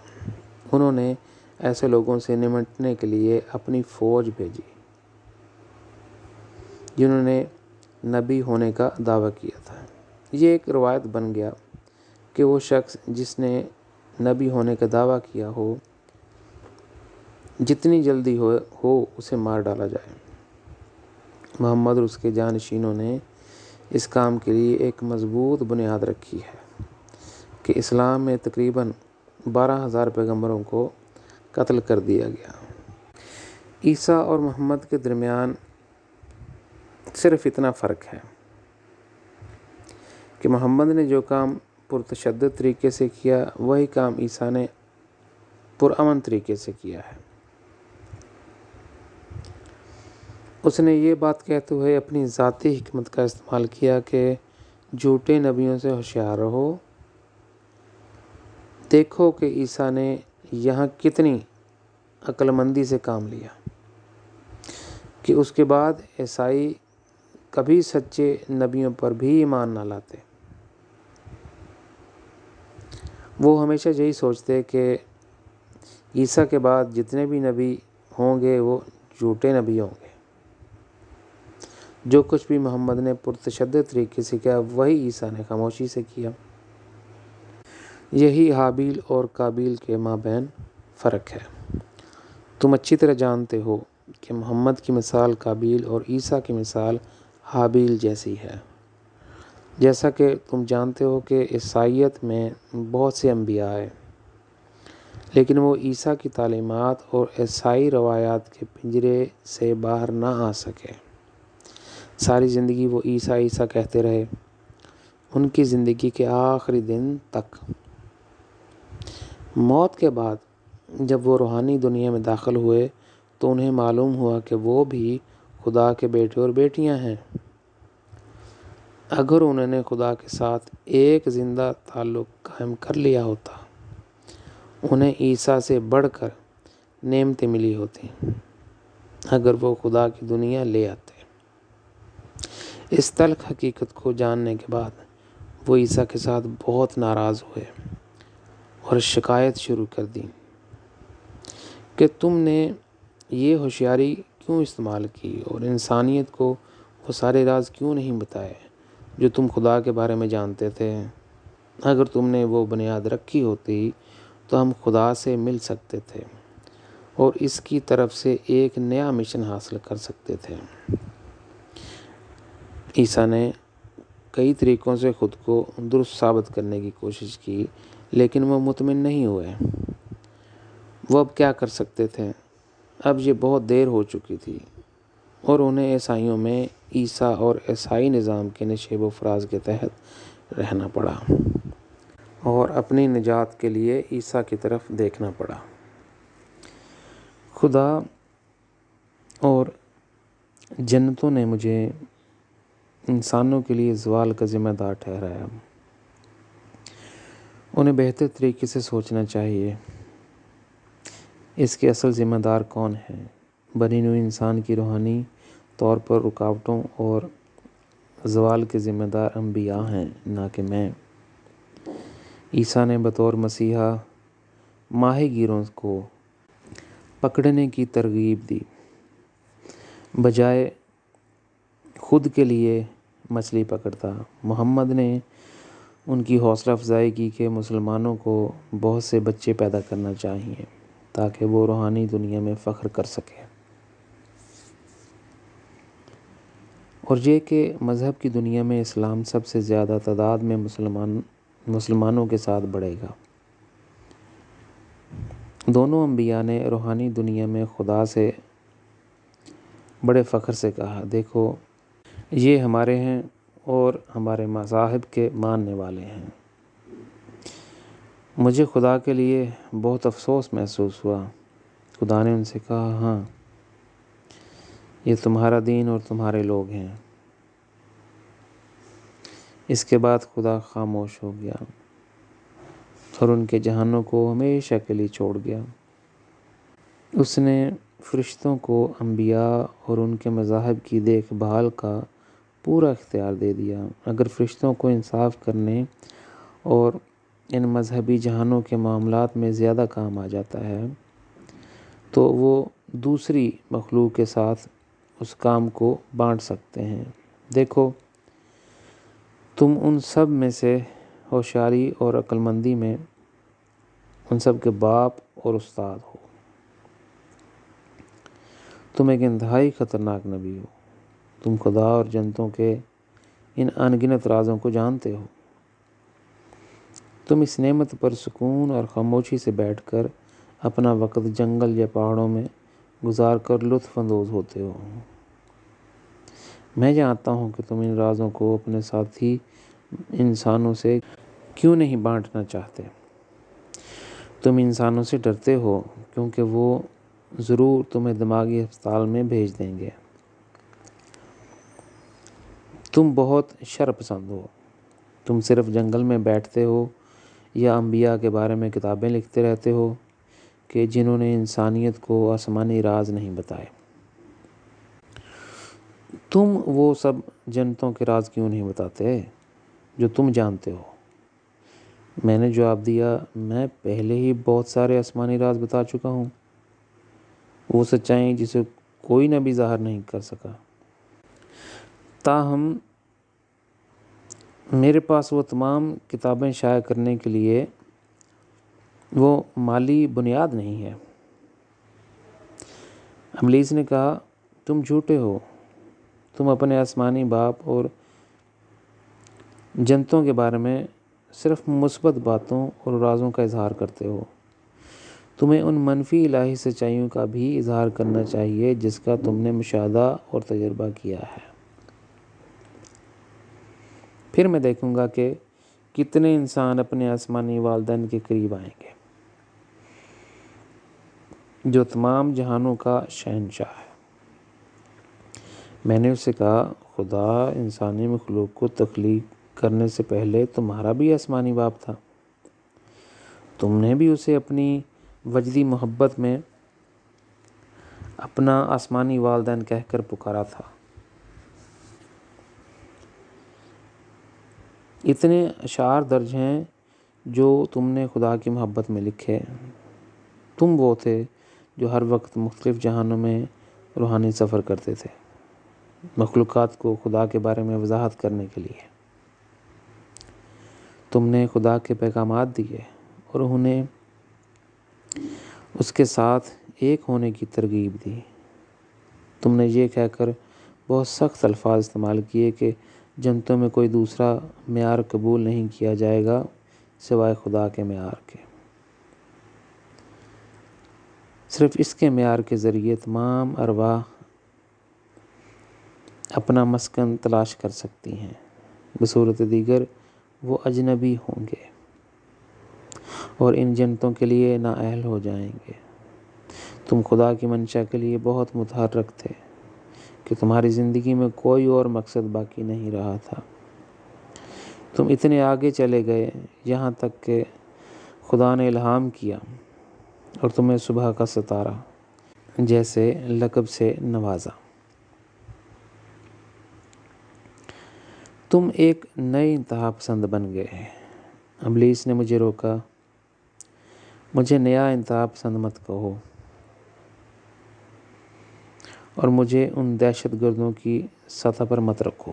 Speaker 1: انہوں نے ایسے لوگوں سے نمٹنے کے لیے اپنی فوج بھیجی جنہوں نے نبی ہونے کا دعویٰ کیا تھا۔ یہ ایک روایت بن گیا کہ وہ شخص جس نے نبی ہونے کا دعویٰ کیا ہو جتنی جلدی ہو اسے مار ڈالا جائے۔ محمد اور اس کے جانشینوں نے اس کام کے لیے ایک مضبوط بنیاد رکھی ہے کہ اسلام میں تقریباً 12,000 پیغمبروں کو قتل کر دیا گیا۔ عیسیٰ اور محمد کے درمیان صرف اتنا فرق ہے کہ محمد نے جو کام پرتشدد طریقے سے کیا وہی کام عیسیٰ نے پرامن طریقے سے کیا ہے۔ اس نے یہ بات کہتے ہوئے اپنی ذاتی حکمت کا استعمال کیا کہ جھوٹے نبیوں سے ہوشیار رہو۔ دیکھو کہ عیسیٰ نے یہاں کتنی عقل مندی سے کام لیا کہ اس کے بعد عیسائی کبھی سچے نبیوں پر بھی ایمان نہ لاتے۔ وہ ہمیشہ یہی سوچتے کہ عیسیٰ کے بعد جتنے بھی نبی ہوں گے وہ جھوٹے نبی ہوں گے۔ جو کچھ بھی محمد نے پرتشدد طریقے سے کیا وہی عیسیٰ نے خاموشی سے کیا۔ یہی حابیل اور قابیل کے مابین فرق ہے۔ تم اچھی طرح جانتے ہو کہ محمد کی مثال قابیل اور عیسیٰ کی مثال حابیل جیسی ہے۔ جیسا کہ تم جانتے ہو کہ عیسائیت میں بہت سے انبیاء آئے، لیکن وہ عیسیٰ کی تعلیمات اور عیسائی روایات کے پنجرے سے باہر نہ آ سکے۔ ساری زندگی وہ عیسیٰ عیسیٰ کہتے رہے، ان کی زندگی کے آخری دن تک۔ موت کے بعد جب وہ روحانی دنیا میں داخل ہوئے تو انہیں معلوم ہوا کہ وہ بھی خدا کے بیٹے اور بیٹیاں ہیں۔ اگر انہوں نے خدا کے ساتھ ایک زندہ تعلق قائم کر لیا ہوتا، انہیں عیسیٰ سے بڑھ کر نعمتیں ملی ہوتی اگر وہ خدا کی دنیا لے آتے۔ اس تلخ حقیقت کو جاننے کے بعد وہ عیسیٰ کے ساتھ بہت ناراض ہوئے اور شکایت شروع کر دی کہ تم نے یہ ہوشیاری کیوں استعمال کی اور انسانیت کو وہ سارے راز کیوں نہیں بتائے جو تم خدا کے بارے میں جانتے تھے۔ اگر تم نے وہ بنیاد رکھی ہوتی تو ہم خدا سے مل سکتے تھے اور اس کی طرف سے ایک نیا مشن حاصل کر سکتے تھے۔ عیسیٰ نے کئی طریقوں سے خود کو درست ثابت کرنے کی کوشش کی لیکن وہ مطمئن نہیں ہوئے۔ وہ اب کیا کر سکتے تھے؟ اب یہ بہت دیر ہو چکی تھی اور انہیں عیسائیوں میں عیسیٰ اور عیسائی نظام کے نشیب و فراز کے تحت رہنا پڑا اور اپنی نجات کے لیے عیسیٰ کی طرف دیکھنا پڑا۔ خدا اور جنتوں نے مجھے انسانوں کے لیے زوال کا ذمہ دار ٹھہرایا۔ انہیں بہتر طریقے سے سوچنا چاہیے اس کے اصل ذمہ دار کون ہیں۔ بنی نوع انسان کی روحانی طور پر رکاوٹوں اور زوال کے ذمہ دار انبیاء ہیں، نہ کہ میں۔ عیسیٰ نے بطور مسیحا ماہی گیروں کو پکڑنے کی ترغیب دی بجائے خود کے لیے مچھلی پکڑتا۔ محمد نے ان کی حوصلہ افزائی کی کہ مسلمانوں کو بہت سے بچے پیدا کرنا چاہیے تاکہ وہ روحانی دنیا میں فخر کر سکیں، اور یہ کہ مذہب کی دنیا میں اسلام سب سے زیادہ تعداد میں مسلمانوں کے ساتھ بڑھے گا۔ دونوں انبیاء نے روحانی دنیا میں خدا سے بڑے فخر سے کہا، دیکھو یہ ہمارے ہیں اور ہمارے مذاہب کے ماننے والے ہیں۔ مجھے خدا کے لیے بہت افسوس محسوس ہوا۔ خدا نے ان سے کہا، ہاں یہ تمہارا دین اور تمہارے لوگ ہیں۔ اس کے بعد خدا خاموش ہو گیا اور ان کے جہانوں کو ہمیشہ کے لیے چھوڑ گیا۔ اس نے فرشتوں کو انبیاء اور ان کے مذاہب کی دیکھ بھال کا پورا اختیار دے دیا۔ اگر فرشتوں کو انصاف کرنے اور ان مذہبی جہانوں کے معاملات میں زیادہ کام آ جاتا ہے تو وہ دوسری مخلوق کے ساتھ اس کام کو بانٹ سکتے ہیں۔ دیکھو تم ان سب میں سے ہوشیاری اور عقل مندی میں ان سب کے باپ اور استاد ہو۔ تم ایک انتہائی خطرناک نبی ہو۔ تم خدا اور جنتوں کے ان انگنت رازوں کو جانتے ہو۔ تم اس نعمت پر سکون اور خاموشی سے بیٹھ کر اپنا وقت جنگل یا پہاڑوں میں گزار کر لطف اندوز ہوتے ہو۔ میں جانتا ہوں کہ تم ان رازوں کو اپنے ساتھی انسانوں سے کیوں نہیں بانٹنا چاہتے۔ تم انسانوں سے ڈرتے ہو کیونکہ وہ ضرور تمہیں دماغی ہسپتال میں بھیج دیں گے۔ تم بہت شر پسند ہو۔ تم صرف جنگل میں بیٹھتے ہو یا انبیاء کے بارے میں کتابیں لکھتے رہتے ہو کہ جنہوں نے انسانیت کو آسمانی راز نہیں بتائے۔ تم وہ سب جنتوں کے راز کیوں نہیں بتاتے جو تم جانتے ہو؟ میں نے جواب دیا، میں پہلے ہی بہت سارے آسمانی راز بتا چکا ہوں، وہ سچائیں جسے کوئی نبی ظاہر نہیں کر سکا۔ تاہم میرے پاس وہ تمام کتابیں شائع کرنے کے لیے وہ مالی بنیاد نہیں ہے۔ ابلیس نے کہا، تم جھوٹے ہو۔ تم اپنے آسمانی باپ اور جنتوں کے بارے میں صرف مثبت باتوں اور رازوں کا اظہار کرتے ہو۔ تمہیں ان منفی الہی سچائیوں کا بھی اظہار کرنا چاہیے جس کا تم نے مشاہدہ اور تجربہ کیا ہے۔ پھر میں دیکھوں گا کہ کتنے انسان اپنے آسمانی والدین کے قریب آئیں گے جو تمام جہانوں کا شہنشاہ ہے۔ میں نے اس سے کہا، خدا انسانی مخلوق کو تخلیق کرنے سے پہلے تمہارا بھی آسمانی باپ تھا۔ تم نے بھی اسے اپنی وجدی محبت میں اپنا آسمانی والدین کہہ کر پکارا تھا۔ اتنے اشعار درج ہیں جو تم نے خدا کی محبت میں لکھے۔ تم وہ تھے جو ہر وقت مختلف جہانوں میں روحانی سفر کرتے تھے، مخلوقات کو خدا کے بارے میں وضاحت کرنے کے لیے۔ تم نے خدا کے پیغامات دیے اور انہیں اس کے ساتھ ایک ہونے کی ترغیب دی۔ تم نے یہ کہہ کر بہت سخت الفاظ استعمال کیے کہ جنتوں میں کوئی دوسرا معیار قبول نہیں کیا جائے گا سوائے خدا کے معیار کے۔ صرف اس کے معیار کے ذریعے تمام ارواح اپنا مسکن تلاش کر سکتی ہیں، بصورت دیگر وہ اجنبی ہوں گے اور ان جنتوں کے لیے نااہل ہو جائیں گے۔ تم خدا کی منشا کے لیے بہت متحرک تھے کہ تمہاری زندگی میں کوئی اور مقصد باقی نہیں رہا تھا۔ تم اتنے آگے چلے گئے یہاں تک کہ خدا نے الہام کیا اور تمہیں صبح کا ستارہ جیسے لقب سے نوازا۔ تم ایک نئے انتہا پسند بن گئے۔ ابلیس نے مجھے روکا، مجھے نیا انتہا پسند مت کہو اور مجھے ان دہشت گردوں کی سطح پر مت رکھو۔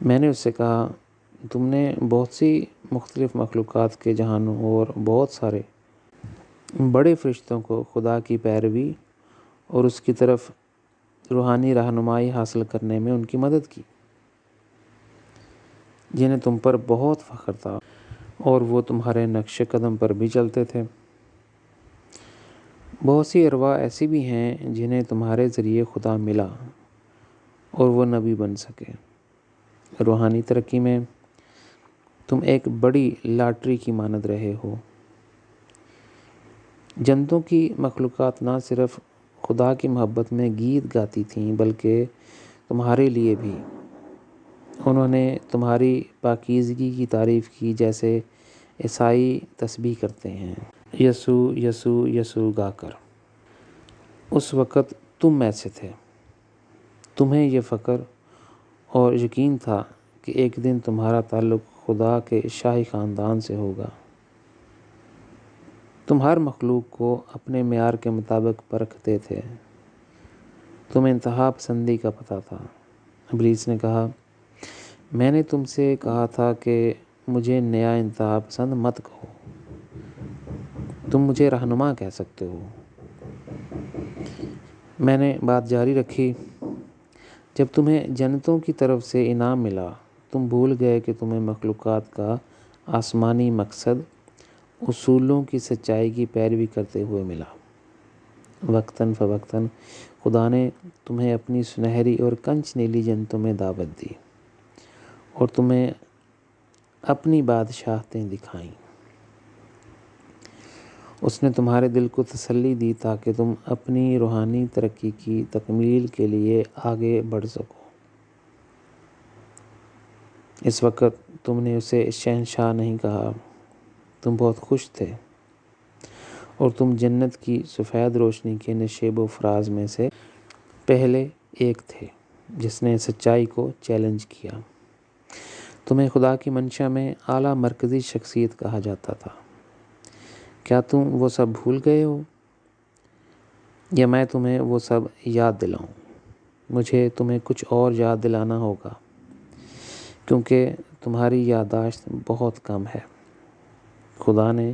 Speaker 1: میں نے اس سے کہا، تم نے بہت سی مختلف مخلوقات کے جہانوں اور بہت سارے بڑے فرشتوں کو خدا کی پیروی اور اس کی طرف روحانی رہنمائی حاصل کرنے میں ان کی مدد کی۔ جنہیں تم پر بہت فخر تھا اور وہ تمہارے نقش قدم پر بھی چلتے تھے۔ بہت سی ارواح ایسی بھی ہیں جنہیں تمہارے ذریعے خدا ملا اور وہ نبی بن سکے۔ روحانی ترقی میں تم ایک بڑی لاٹری کی مانند رہے ہو۔ جنتوں کی مخلوقات نہ صرف خدا کی محبت میں گیت گاتی تھیں بلکہ تمہارے لیے بھی۔ انہوں نے تمہاری پاکیزگی کی تعریف کی، جیسے عیسائی تسبیح کرتے ہیں، یسوع یسوع یسوع گا کر۔ اس وقت تم میں سے تھے۔ تمہیں یہ فخر اور یقین تھا کہ ایک دن تمہارا تعلق خدا کے شاہی خاندان سے ہوگا۔ تم ہر مخلوق کو اپنے معیار کے مطابق پرکھتے تھے۔ تمہیں انتہا پسندی کا پتہ تھا۔ ابلیس نے کہا، میں نے تم سے کہا تھا کہ مجھے نیا انتہا پسند مت کہو، تم مجھے رہنما کہہ سکتے ہو۔ میں نے بات جاری رکھی، جب تمہیں جنتوں کی طرف سے انعام ملا، تم بھول گئے کہ تمہیں مخلوقات کا آسمانی مقصد اصولوں کی سچائی کی پیروی کرتے ہوئے ملا۔ وقتاً فوقتاً خدا نے تمہیں اپنی سنہری اور کنچ نیلی جنتوں میں دعوت دی اور تمہیں اپنی بادشاہتیں دکھائیں۔ اس نے تمہارے دل کو تسلی دی تاکہ تم اپنی روحانی ترقی کی تکمیل کے لیے آگے بڑھ سکو۔ اس وقت تم نے اسے شہنشاہ نہیں کہا، تم بہت خوش تھے، اور تم جنت کی سفید روشنی کے نشیب و فراز میں سے پہلے ایک تھے جس نے سچائی کو چیلنج کیا۔ تمہیں خدا کی منشا میں اعلیٰ مرکزی شخصیت کہا جاتا تھا۔ کیا تم وہ سب بھول گئے ہو، یا میں تمہیں وہ سب یاد دلاؤں؟ مجھے تمہیں کچھ اور یاد دلانا ہوگا، کیونکہ تمہاری یادداشت بہت کم ہے۔ خدا نے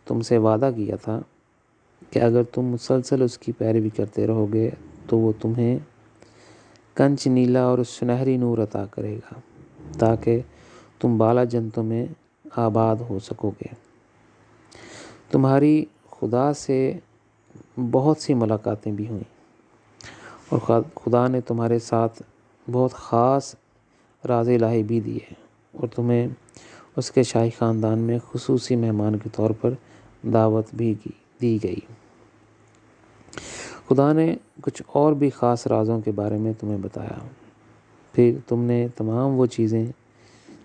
Speaker 1: تم سے وعدہ کیا تھا کہ اگر تم مسلسل اس کی پیروی کرتے رہو گے تو وہ تمہیں کنچ نیلا اور سنہری نور عطا کرے گا تاکہ تم بالا جنتوں میں آباد ہو سکو گے۔ تمہاری خدا سے بہت سی ملاقاتیں بھی ہوئیں، اور خدا نے تمہارے ساتھ بہت خاص راز الہی بھی دیے اور تمہیں اس کے شاہی خاندان میں خصوصی مہمان کے طور پر دعوت بھی دی گئی۔ خدا نے کچھ اور بھی خاص رازوں کے بارے میں تمہیں بتایا۔ پھر تم نے تمام وہ چیزیں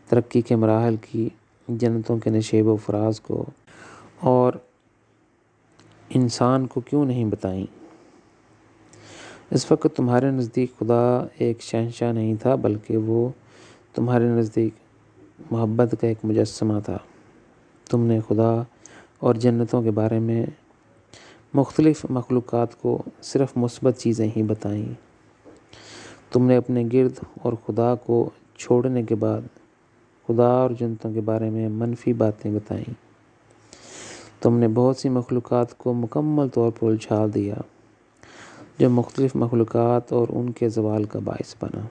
Speaker 1: ترقی کے مراحل کی، جنتوں کے نشیب و فراز کو اور انسان کو کیوں نہیں بتائیں۔ اس وقت تمہارے نزدیک خدا ایک شہنشاہ نہیں تھا، بلکہ وہ تمہارے نزدیک محبت کا ایک مجسمہ تھا۔ تم نے خدا اور جنتوں کے بارے میں مختلف مخلوقات کو صرف مثبت چیزیں ہی بتائیں۔ تم نے اپنے گرد اور خدا کو چھوڑنے کے بعد خدا اور جنتوں کے بارے میں منفی باتیں بتائیں۔ تم نے بہت سی مخلوقات کو مکمل طور پر الجھا دیا، جو مختلف مخلوقات اور ان کے زوال کا باعث بنا۔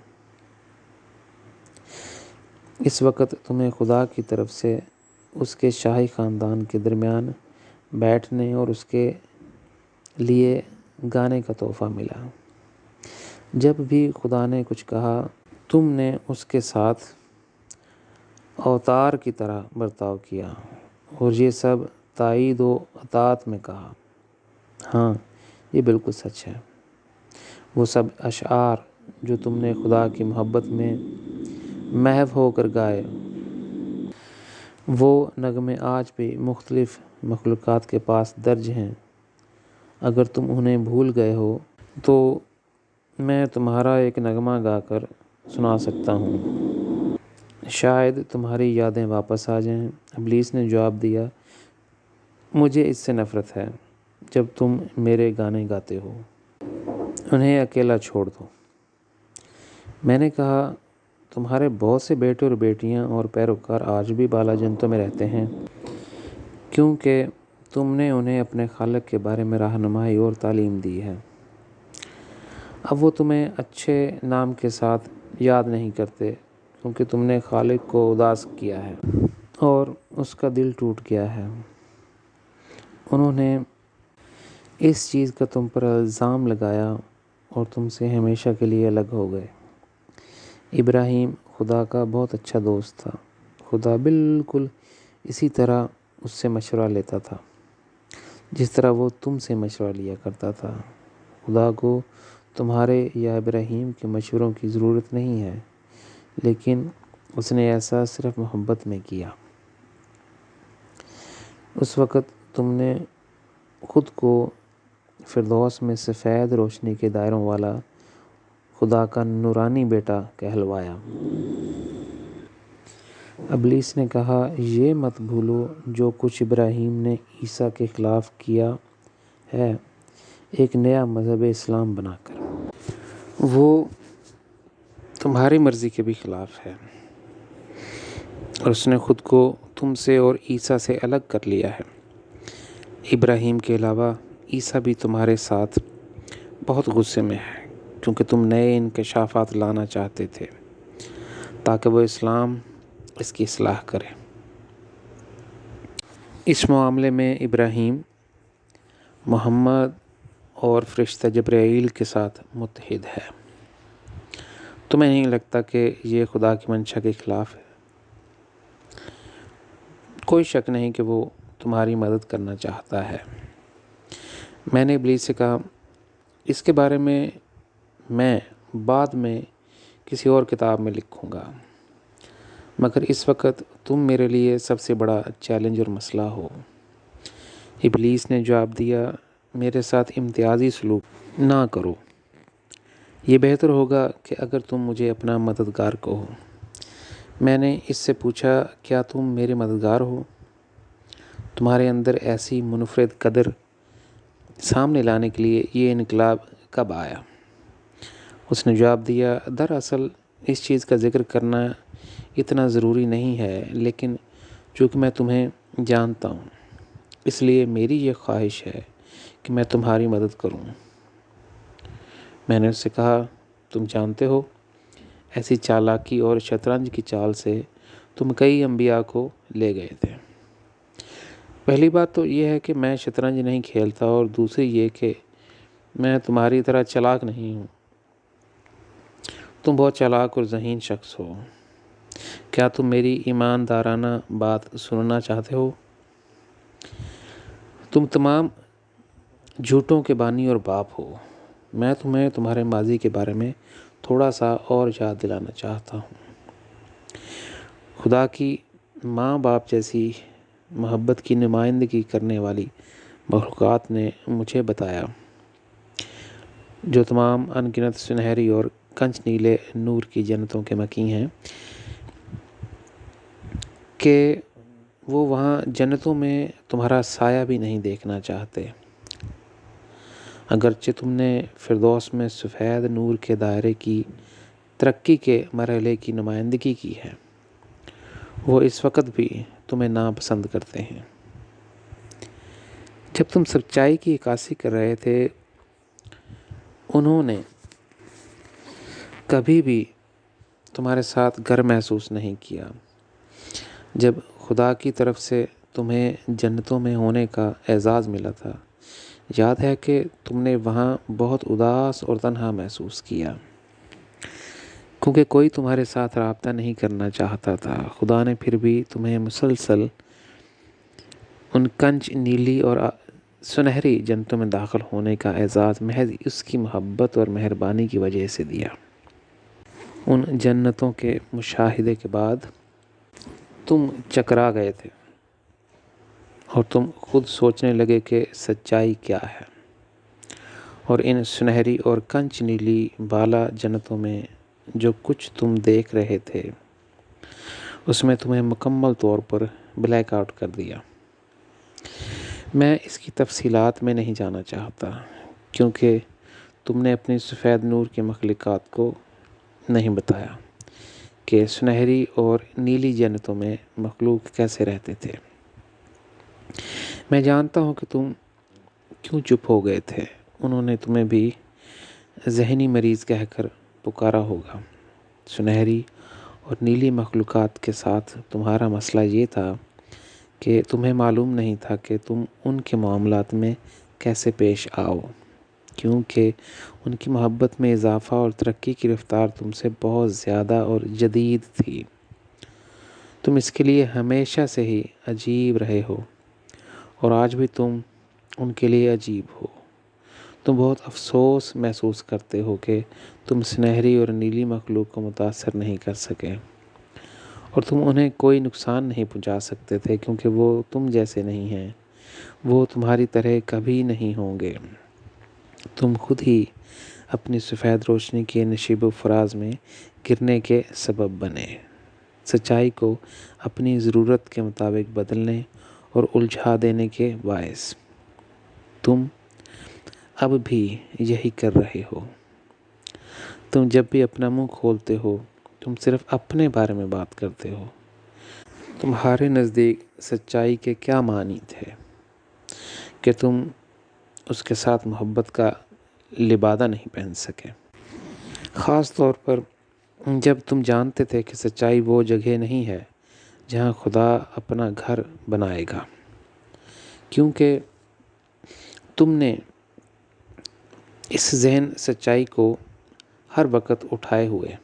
Speaker 1: اس وقت تمہیں خدا کی طرف سے اس کے شاہی خاندان کے درمیان بیٹھنے اور اس کے لیے گانے کا تحفہ ملا۔ جب بھی خدا نے کچھ کہا، تم نے اس کے ساتھ اوتار کی طرح برتاؤ کیا اور یہ سب تائید و اطاعت میں کہا۔ ہاں، یہ بالکل سچ ہے۔ وہ سب اشعار جو تم نے خدا کی محبت میں محو ہو کر گائے، وہ نغمے آج بھی مختلف مخلوقات کے پاس درج ہیں۔ اگر تم انہیں بھول گئے ہو تو میں تمہارا ایک نغمہ گا کر سنا سکتا ہوں، شاید تمہاری یادیں واپس آ جائیں۔ ابلیس نے جواب دیا، مجھے اس سے نفرت ہے جب تم میرے گانے گاتے ہو۔ انہیں اکیلا چھوڑ دو۔ میں نے کہا، تمہارے بہت سے بیٹے اور بیٹیاں اور پیروکار آج بھی بالا جنتوں میں رہتے ہیں، کیونکہ تم نے انہیں اپنے خالق کے بارے میں رہنمائی اور تعلیم دی ہے۔ اب وہ تمہیں اچھے نام کے ساتھ یاد نہیں کرتے، کیونکہ تم نے خالق کو اداس کیا ہے اور اس کا دل ٹوٹ گیا ہے۔ انہوں نے اس چیز کا تم پر الزام لگایا اور تم سے ہمیشہ کے لیے الگ ہو گئے۔ ابراہیم خدا کا بہت اچھا دوست تھا۔ خدا بالکل اسی طرح اس سے مشورہ لیتا تھا جس طرح وہ تم سے مشورہ لیا کرتا تھا۔ خدا کو تمہارے یا ابراہیم کے مشوروں کی ضرورت نہیں ہے، لیکن اس نے ایسا صرف محبت میں کیا۔ اس وقت تم نے خود کو فردوس میں سفید روشنی کے دائروں والا خدا کا نورانی بیٹا کہلوایا۔ ابلیس نے کہا، یہ مت بھولو جو کچھ ابراہیم نے عیسیٰ کے خلاف کیا ہے، ایک نیا مذہب اسلام بنا کر۔ وہ تمہاری مرضی کے بھی خلاف ہے اور اس نے خود کو تم سے اور عیسیٰ سے الگ کر لیا ہے۔ ابراہیم کے علاوہ عیسیٰ بھی تمہارے ساتھ بہت غصے میں ہے، کیونکہ تم نئے انکشافات لانا چاہتے تھے تاکہ وہ اسلام اس کی اصلاح کرے۔ اس معاملے میں ابراہیم محمد اور فرشتہ جبرائیل کے ساتھ متحد ہے۔ تمہیں نہیں لگتا کہ یہ خدا کی منشا کے خلاف ہے؟ کوئی شک نہیں کہ وہ تمہاری مدد کرنا چاہتا ہے۔ میں نے ابلیس سے کہا، اس کے بارے میں بعد میں کسی اور کتاب میں لکھوں گا، مگر اس وقت تم میرے لیے سب سے بڑا چیلنج اور مسئلہ ہو۔ ابلیس نے جواب دیا، میرے ساتھ امتیازی سلوک نہ کرو۔ یہ بہتر ہوگا کہ اگر تم مجھے اپنا مددگار کہو۔ میں نے اس سے پوچھا، کیا تم میرے مددگار ہو؟ تمہارے اندر ایسی منفرد قدر سامنے لانے کے لیے یہ انقلاب کب آیا؟ اس نے جواب دیا، دراصل اس چیز کا ذکر کرنا اتنا ضروری نہیں ہے، لیکن چونکہ میں تمہیں جانتا ہوں اس لیے میری یہ خواہش ہے کہ میں تمہاری مدد کروں۔ میں نے اس سے کہا، تم جانتے ہو ایسی چالاکی اور شطرنج کی چال سے تم کئی انبیاء کو لے گئے تھے۔ پہلی بات تو یہ ہے کہ میں شطرنج نہیں کھیلتا، اور دوسری یہ کہ میں تمہاری طرح چالاک نہیں ہوں۔ تم بہت چالاک اور ذہین شخص ہو۔ کیا تم میری ایماندارانہ بات سننا چاہتے ہو؟ تم تمام جھوٹوں کے بانی اور باپ ہو۔ میں تمہیں تمہارے ماضی کے بارے میں تھوڑا سا اور یاد دلانا چاہتا ہوں۔ خدا کی ماں باپ جیسی محبت کی نمائندگی کرنے والی مخلوقات نے مجھے بتایا، جو تمام ان گنت سنہری اور کنچ نیلے نور کی جنتوں کے مکی ہیں، کہ وہ وہاں جنتوں میں تمہارا سایہ بھی نہیں دیکھنا چاہتے۔ اگرچہ تم نے فردوس میں سفید نور کے دائرے کی ترقی کے مرحلے کی نمائندگی کی ہے، وہ اس وقت بھی تمہیں ناپسند کرتے ہیں۔ جب تم سچائی کی عکاسی کر رہے تھے، انہوں نے کبھی بھی تمہارے ساتھ گھر محسوس نہیں کیا۔ جب خدا کی طرف سے تمہیں جنتوں میں ہونے کا اعزاز ملا تھا، یاد ہے کہ تم نے وہاں بہت اداس اور تنہا محسوس کیا، کیونکہ کوئی تمہارے ساتھ رابطہ نہیں کرنا چاہتا تھا۔ خدا نے پھر بھی تمہیں مسلسل ان کنچ نیلی اور سنہری جنتوں میں داخل ہونے کا اعزاز محض اس کی محبت اور مہربانی کی وجہ سے دیا۔ ان جنتوں کے مشاہدے کے بعد تم چکرا گئے تھے اور تم خود سوچنے لگے کہ سچائی کیا ہے، اور ان سنہری اور کنچ نیلی بالا جنتوں میں جو کچھ تم دیکھ رہے تھے اس میں تمہیں مکمل طور پر بلیک آؤٹ کر دیا۔ میں اس کی تفصیلات میں نہیں جانا چاہتا، کیونکہ تم نے اپنی سفید نور کی مخلوقات کو نہیں بتایا کہ سنہری اور نیلی جنتوں میں مخلوق کیسے رہتے تھے۔ میں جانتا ہوں کہ تم کیوں چپ ہو گئے تھے۔ انہوں نے تمہیں بھی ذہنی مریض کہہ کر پکارا ہوگا۔ سنہری اور نیلی مخلوقات کے ساتھ تمہارا مسئلہ یہ تھا کہ تمہیں معلوم نہیں تھا کہ تم ان کے معاملات میں کیسے پیش آؤ، کیونکہ ان کی محبت میں اضافہ اور ترقی کی رفتار تم سے بہت زیادہ اور جدید تھی۔ تم اس کے لیے ہمیشہ سے ہی عجیب رہے ہو، اور آج بھی تم ان کے لیے عجیب ہو۔ تم بہت افسوس محسوس کرتے ہو کہ تم سنہری اور نیلی مخلوق کو متاثر نہیں کر سکے، اور تم انہیں کوئی نقصان نہیں پہنچا سکتے تھے کیونکہ وہ تم جیسے نہیں ہیں، وہ تمہاری طرح کبھی نہیں ہوں گے۔ تم خود ہی اپنی سفید روشنی کے نشیب و فراز میں گرنے کے سبب بنے، سچائی کو اپنی ضرورت کے مطابق بدلنے اور الجھا دینے کے باعث۔ تم اب بھی یہی کر رہے ہو۔ تم جب بھی اپنا منہ کھولتے ہو تم صرف اپنے بارے میں بات کرتے ہو۔ تمہارے نزدیک سچائی کے کیا معنی تھے کہ تم اس کے ساتھ محبت کا لبادہ نہیں پہن سکے، خاص طور پر جب تم جانتے تھے کہ سچائی وہ جگہ نہیں ہے جہاں خدا اپنا گھر بنائے گا، کیونکہ تم نے اس ذہن سچائی کو ہر وقت اٹھائے ہوئے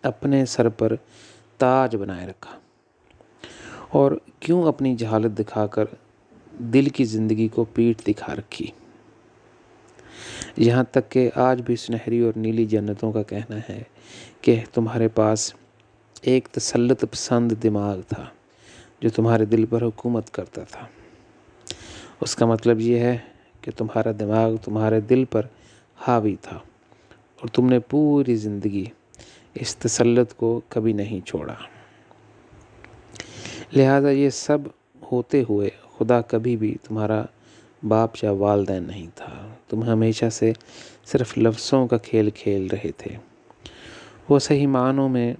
Speaker 1: اپنے سر پر تاج بنائے رکھا، اور کیوں اپنی جہالت دکھا کر دل کی زندگی کو پیٹھ دکھا رکھی، یہاں تک کہ آج بھی سنہری اور نیلی جنتوں کا کہنا ہے کہ تمہارے پاس ایک تسلط پسند دماغ تھا جو تمہارے دل پر حکومت کرتا تھا۔ اس کا مطلب یہ ہے کہ تمہارا دماغ تمہارے دل پر حاوی تھا، اور تم نے پوری زندگی اس تسلط کو کبھی نہیں چھوڑا۔ لہٰذا یہ سب ہوتے ہوئے خدا کبھی بھی تمہارا باپ یا والدین نہیں تھا۔ تم ہمیشہ سے صرف لفظوں کا کھیل کھیل رہے تھے۔ وہ صحیح معنوں میں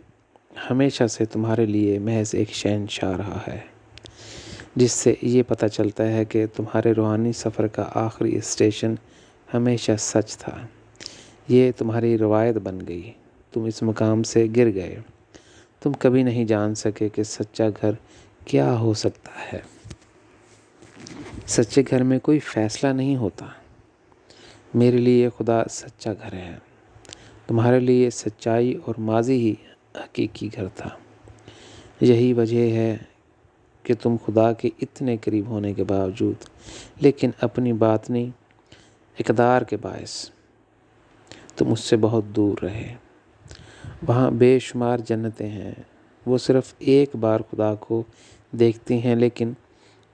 Speaker 1: ہمیشہ سے تمہارے لیے محض ایک شہنشاہ رہا ہے، جس سے یہ پتہ چلتا ہے کہ تمہارے روحانی سفر کا آخری اسٹیشن ہمیشہ سچ تھا۔ یہ تمہاری روایت بن گئی، تم اس مقام سے گر گئے۔ تم کبھی نہیں جان سکے کہ سچا گھر کیا ہو سکتا ہے۔ سچے گھر میں کوئی فیصلہ نہیں ہوتا۔ میرے لیے خدا سچا گھر ہے، تمہارے لیے سچائی اور ماضی ہی حقیقی گھر تھا۔ یہی وجہ ہے کہ تم خدا کے اتنے قریب ہونے کے باوجود لیکن اپنی باطنی اقدار کے باعث تم اس سے بہت دور رہے۔ وہاں بے شمار جنتیں ہیں، وہ صرف ایک بار خدا کو دیکھتی ہیں لیکن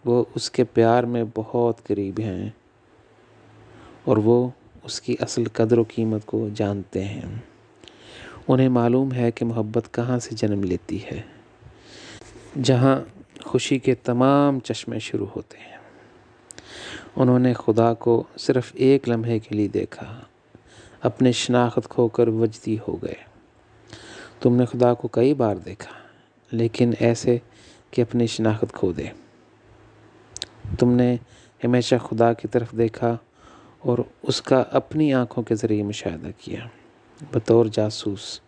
Speaker 1: وہ اس کے پیار میں بہت قریب ہیں، اور وہ اس کی اصل قدر و قیمت کو جانتے ہیں۔ انہیں معلوم ہے کہ محبت کہاں سے جنم لیتی ہے، جہاں خوشی کے تمام چشمے شروع ہوتے ہیں۔ انہوں نے خدا کو صرف ایک لمحے کے لیے دیکھا، اپنی شناخت کھو کر وجدی ہو گئے۔ تم نے خدا کو کئی بار دیکھا، لیکن ایسے کہ اپنی شناخت کھو دے۔ تم نے ہمیشہ خدا کی طرف دیکھا اور اس کا اپنی آنکھوں کے ذریعے مشاہدہ کیا۔ بطور جاسوس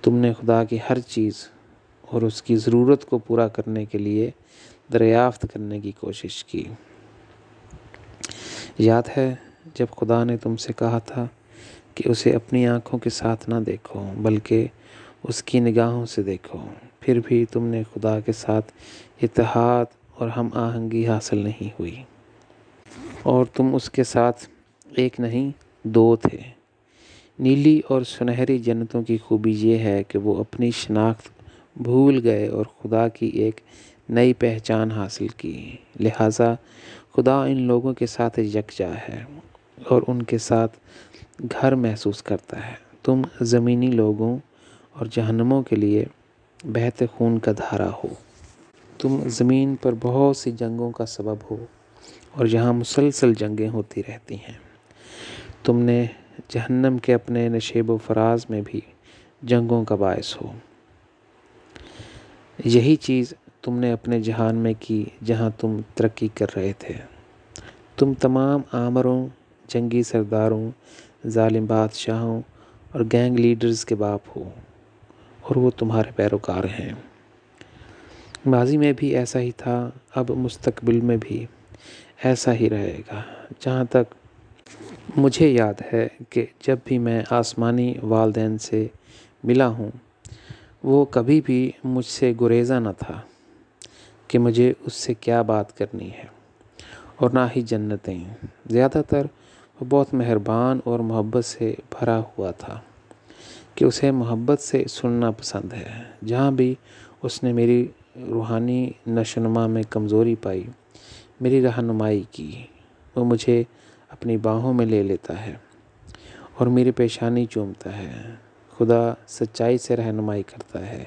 Speaker 1: تم نے خدا کی ہر چیز اور اس کی ضرورت کو پورا کرنے کے لیے دریافت کرنے کی کوشش کی۔ یاد ہے جب خدا نے تم سے کہا تھا کہ اسے اپنی آنکھوں کے ساتھ نہ دیکھو بلکہ اس کی نگاہوں سے دیکھو، پھر بھی تم نے خدا کے ساتھ اتحاد اور ہم آہنگی حاصل نہیں ہوئی، اور تم اس کے ساتھ ایک نہیں دو تھے۔ نیلی اور سنہری جنتوں کی خوبی یہ ہے کہ وہ اپنی شناخت بھول گئے اور خدا کی ایک نئی پہچان حاصل کی۔ لہٰذا خدا ان لوگوں کے ساتھ یکجا ہے اور ان کے ساتھ گھر محسوس کرتا ہے۔ تم زمینی لوگوں اور جہنموں کے لیے بہتے خون کا دھارا ہو۔ تم زمین پر بہت سی جنگوں کا سبب ہو اور یہاں مسلسل جنگیں ہوتی رہتی ہیں۔ تم نے جہنم کے اپنے نشیب و فراز میں بھی جنگوں کا باعث ہو۔ یہی چیز تم نے اپنے جہان میں کی جہاں تم ترقی کر رہے تھے۔ تم تمام آمروں، جنگی سرداروں، ظالم بادشاہوں اور گینگ لیڈرز کے باپ ہو، اور وہ تمہارے پیروکار ہیں۔ ماضی میں بھی ایسا ہی تھا، اب مستقبل میں بھی ایسا ہی رہے گا۔ جہاں تک مجھے یاد ہے کہ جب بھی میں آسمانی والدین سے ملا ہوں، وہ کبھی بھی مجھ سے گریزا نہ تھا کہ مجھے اس سے کیا بات کرنی ہے، اور نہ ہی جنتیں۔ زیادہ تر وہ بہت مہربان اور محبت سے بھرا ہوا تھا کہ اسے محبت سے سننا پسند ہے۔ جہاں بھی اس نے میری روحانی نشوونما میں کمزوری پائی، میری رہنمائی کی، وہ مجھے اپنی باہوں میں لے لیتا ہے اور میری پیشانی چومتا ہے۔ خدا سچائی سے رہنمائی کرتا ہے،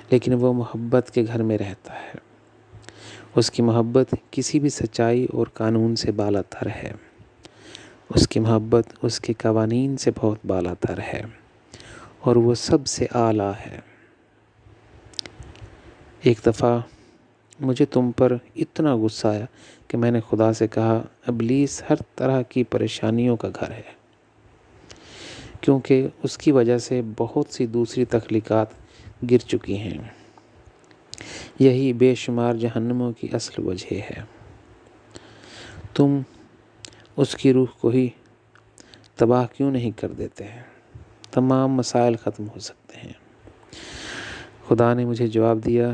Speaker 1: لیکن وہ محبت کے گھر میں رہتا ہے۔ اس کی محبت کسی بھی سچائی اور قانون سے بالا تر ہے۔ اس کی محبت اس کے قوانین سے بہت بالا تر ہے، اور وہ سب سے اعلیٰ ہے۔ ایک دفعہ مجھے تم پر اتنا غصہ آیا کہ میں نے خدا سے کہا، ابلیس ہر طرح کی پریشانیوں کا گھر ہے، کیونکہ اس کی وجہ سے بہت سی دوسری تخلیقات گر چکی ہیں۔ یہی بے شمار جہنموں کی اصل وجہ ہے۔ تم اس کی روح کو ہی تباہ کیوں نہیں کر دیتے؟ تمام مسائل ختم ہو سکتے ہیں۔ خدا نے مجھے جواب دیا،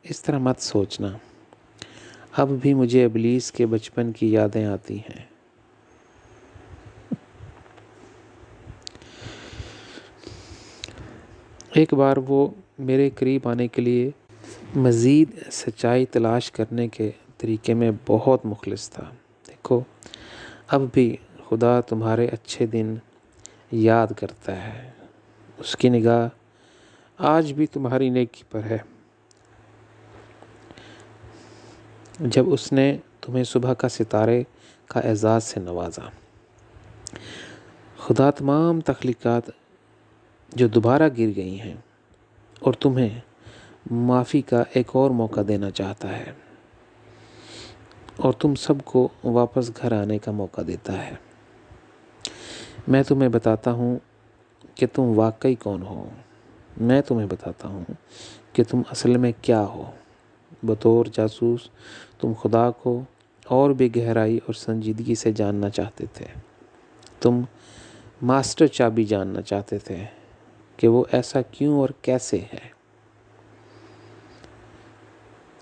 Speaker 1: اس طرح مت سوچنا۔ اب بھی مجھے ابلیس کے بچپن کی یادیں آتی ہیں۔ ایک بار وہ میرے قریب آنے کے لیے مزید سچائی تلاش کرنے کے طریقے میں بہت مخلص تھا۔ دیکھو، اب بھی خدا تمہارے اچھے دن یاد کرتا ہے۔ اس کی نگاہ آج بھی تمہاری نیکی پر ہے۔ جب اس نے تمہیں صبح کا ستارے کا اعزاز سے نوازا، خدا تمام تخلیقات جو دوبارہ گر گئی ہیں اور تمہیں معافی کا ایک اور موقع دینا چاہتا ہے، اور تم سب کو واپس گھر آنے کا موقع دیتا ہے۔ میں تمہیں بتاتا ہوں کہ تم واقعی کون ہو۔ میں تمہیں بتاتا ہوں کہ تم اصل میں کیا ہو۔ بطور جاسوس تم خدا کو اور بھی گہرائی اور سنجیدگی سے جاننا چاہتے تھے۔ تم ماسٹر چابی جاننا چاہتے تھے کہ وہ ایسا کیوں اور کیسے ہے۔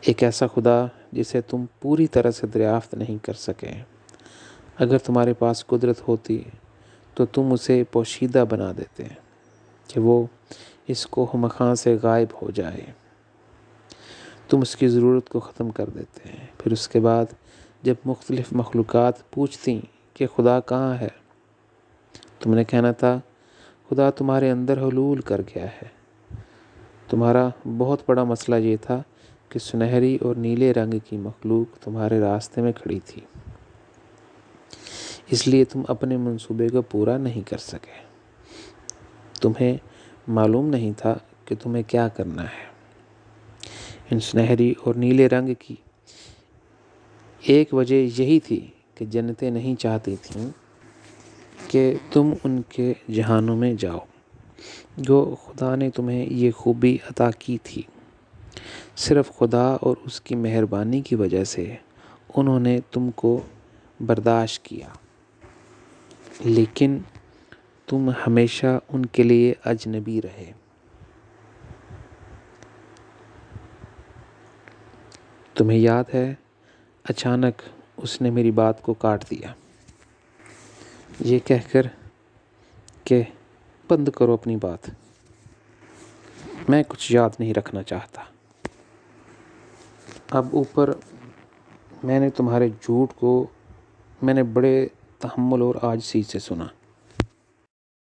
Speaker 1: ایک ایسا خدا جسے تم پوری طرح سے دریافت نہیں کر سکے۔ اگر تمہارے پاس قدرت ہوتی تو تم اسے پوشیدہ بنا دیتے کہ وہ اس کوہ مخاں سے غائب ہو جائے۔ تم اس کی ضرورت کو ختم کر دیتے ہیں۔ پھر اس کے بعد جب مختلف مخلوقات پوچھتی کہ خدا کہاں ہے، تم نے کہنا تھا، خدا تمہارے اندر حلول کر گیا ہے۔ تمہارا بہت بڑا مسئلہ یہ تھا کہ سنہری اور نیلے رنگ کی مخلوق تمہارے راستے میں کھڑی تھی، اس لیے تم اپنے منصوبے کو پورا نہیں کر سکے۔ تمہیں معلوم نہیں تھا کہ تمہیں کیا کرنا ہے۔ ان سنہری اور نیلے رنگ کی ایک وجہ یہی تھی کہ جنتیں نہیں چاہتی تھیں کہ تم ان کے جہانوں میں جاؤ۔ جو خدا نے تمہیں یہ خوبی عطا کی تھی، صرف خدا اور اس کی مہربانی کی وجہ سے انہوں نے تم کو برداشت کیا، لیکن تم ہمیشہ ان کے لیے اجنبی رہے۔ تمہیں یاد ہے، اچانک اس نے میری بات کو کاٹ دیا، یہ کہہ کر کہ بند کرو اپنی بات، میں کچھ یاد نہیں رکھنا چاہتا۔ اب اوپر میں نے تمہارے جھوٹ کو میں نے بڑے تحمل اور عاجزی سے سنا۔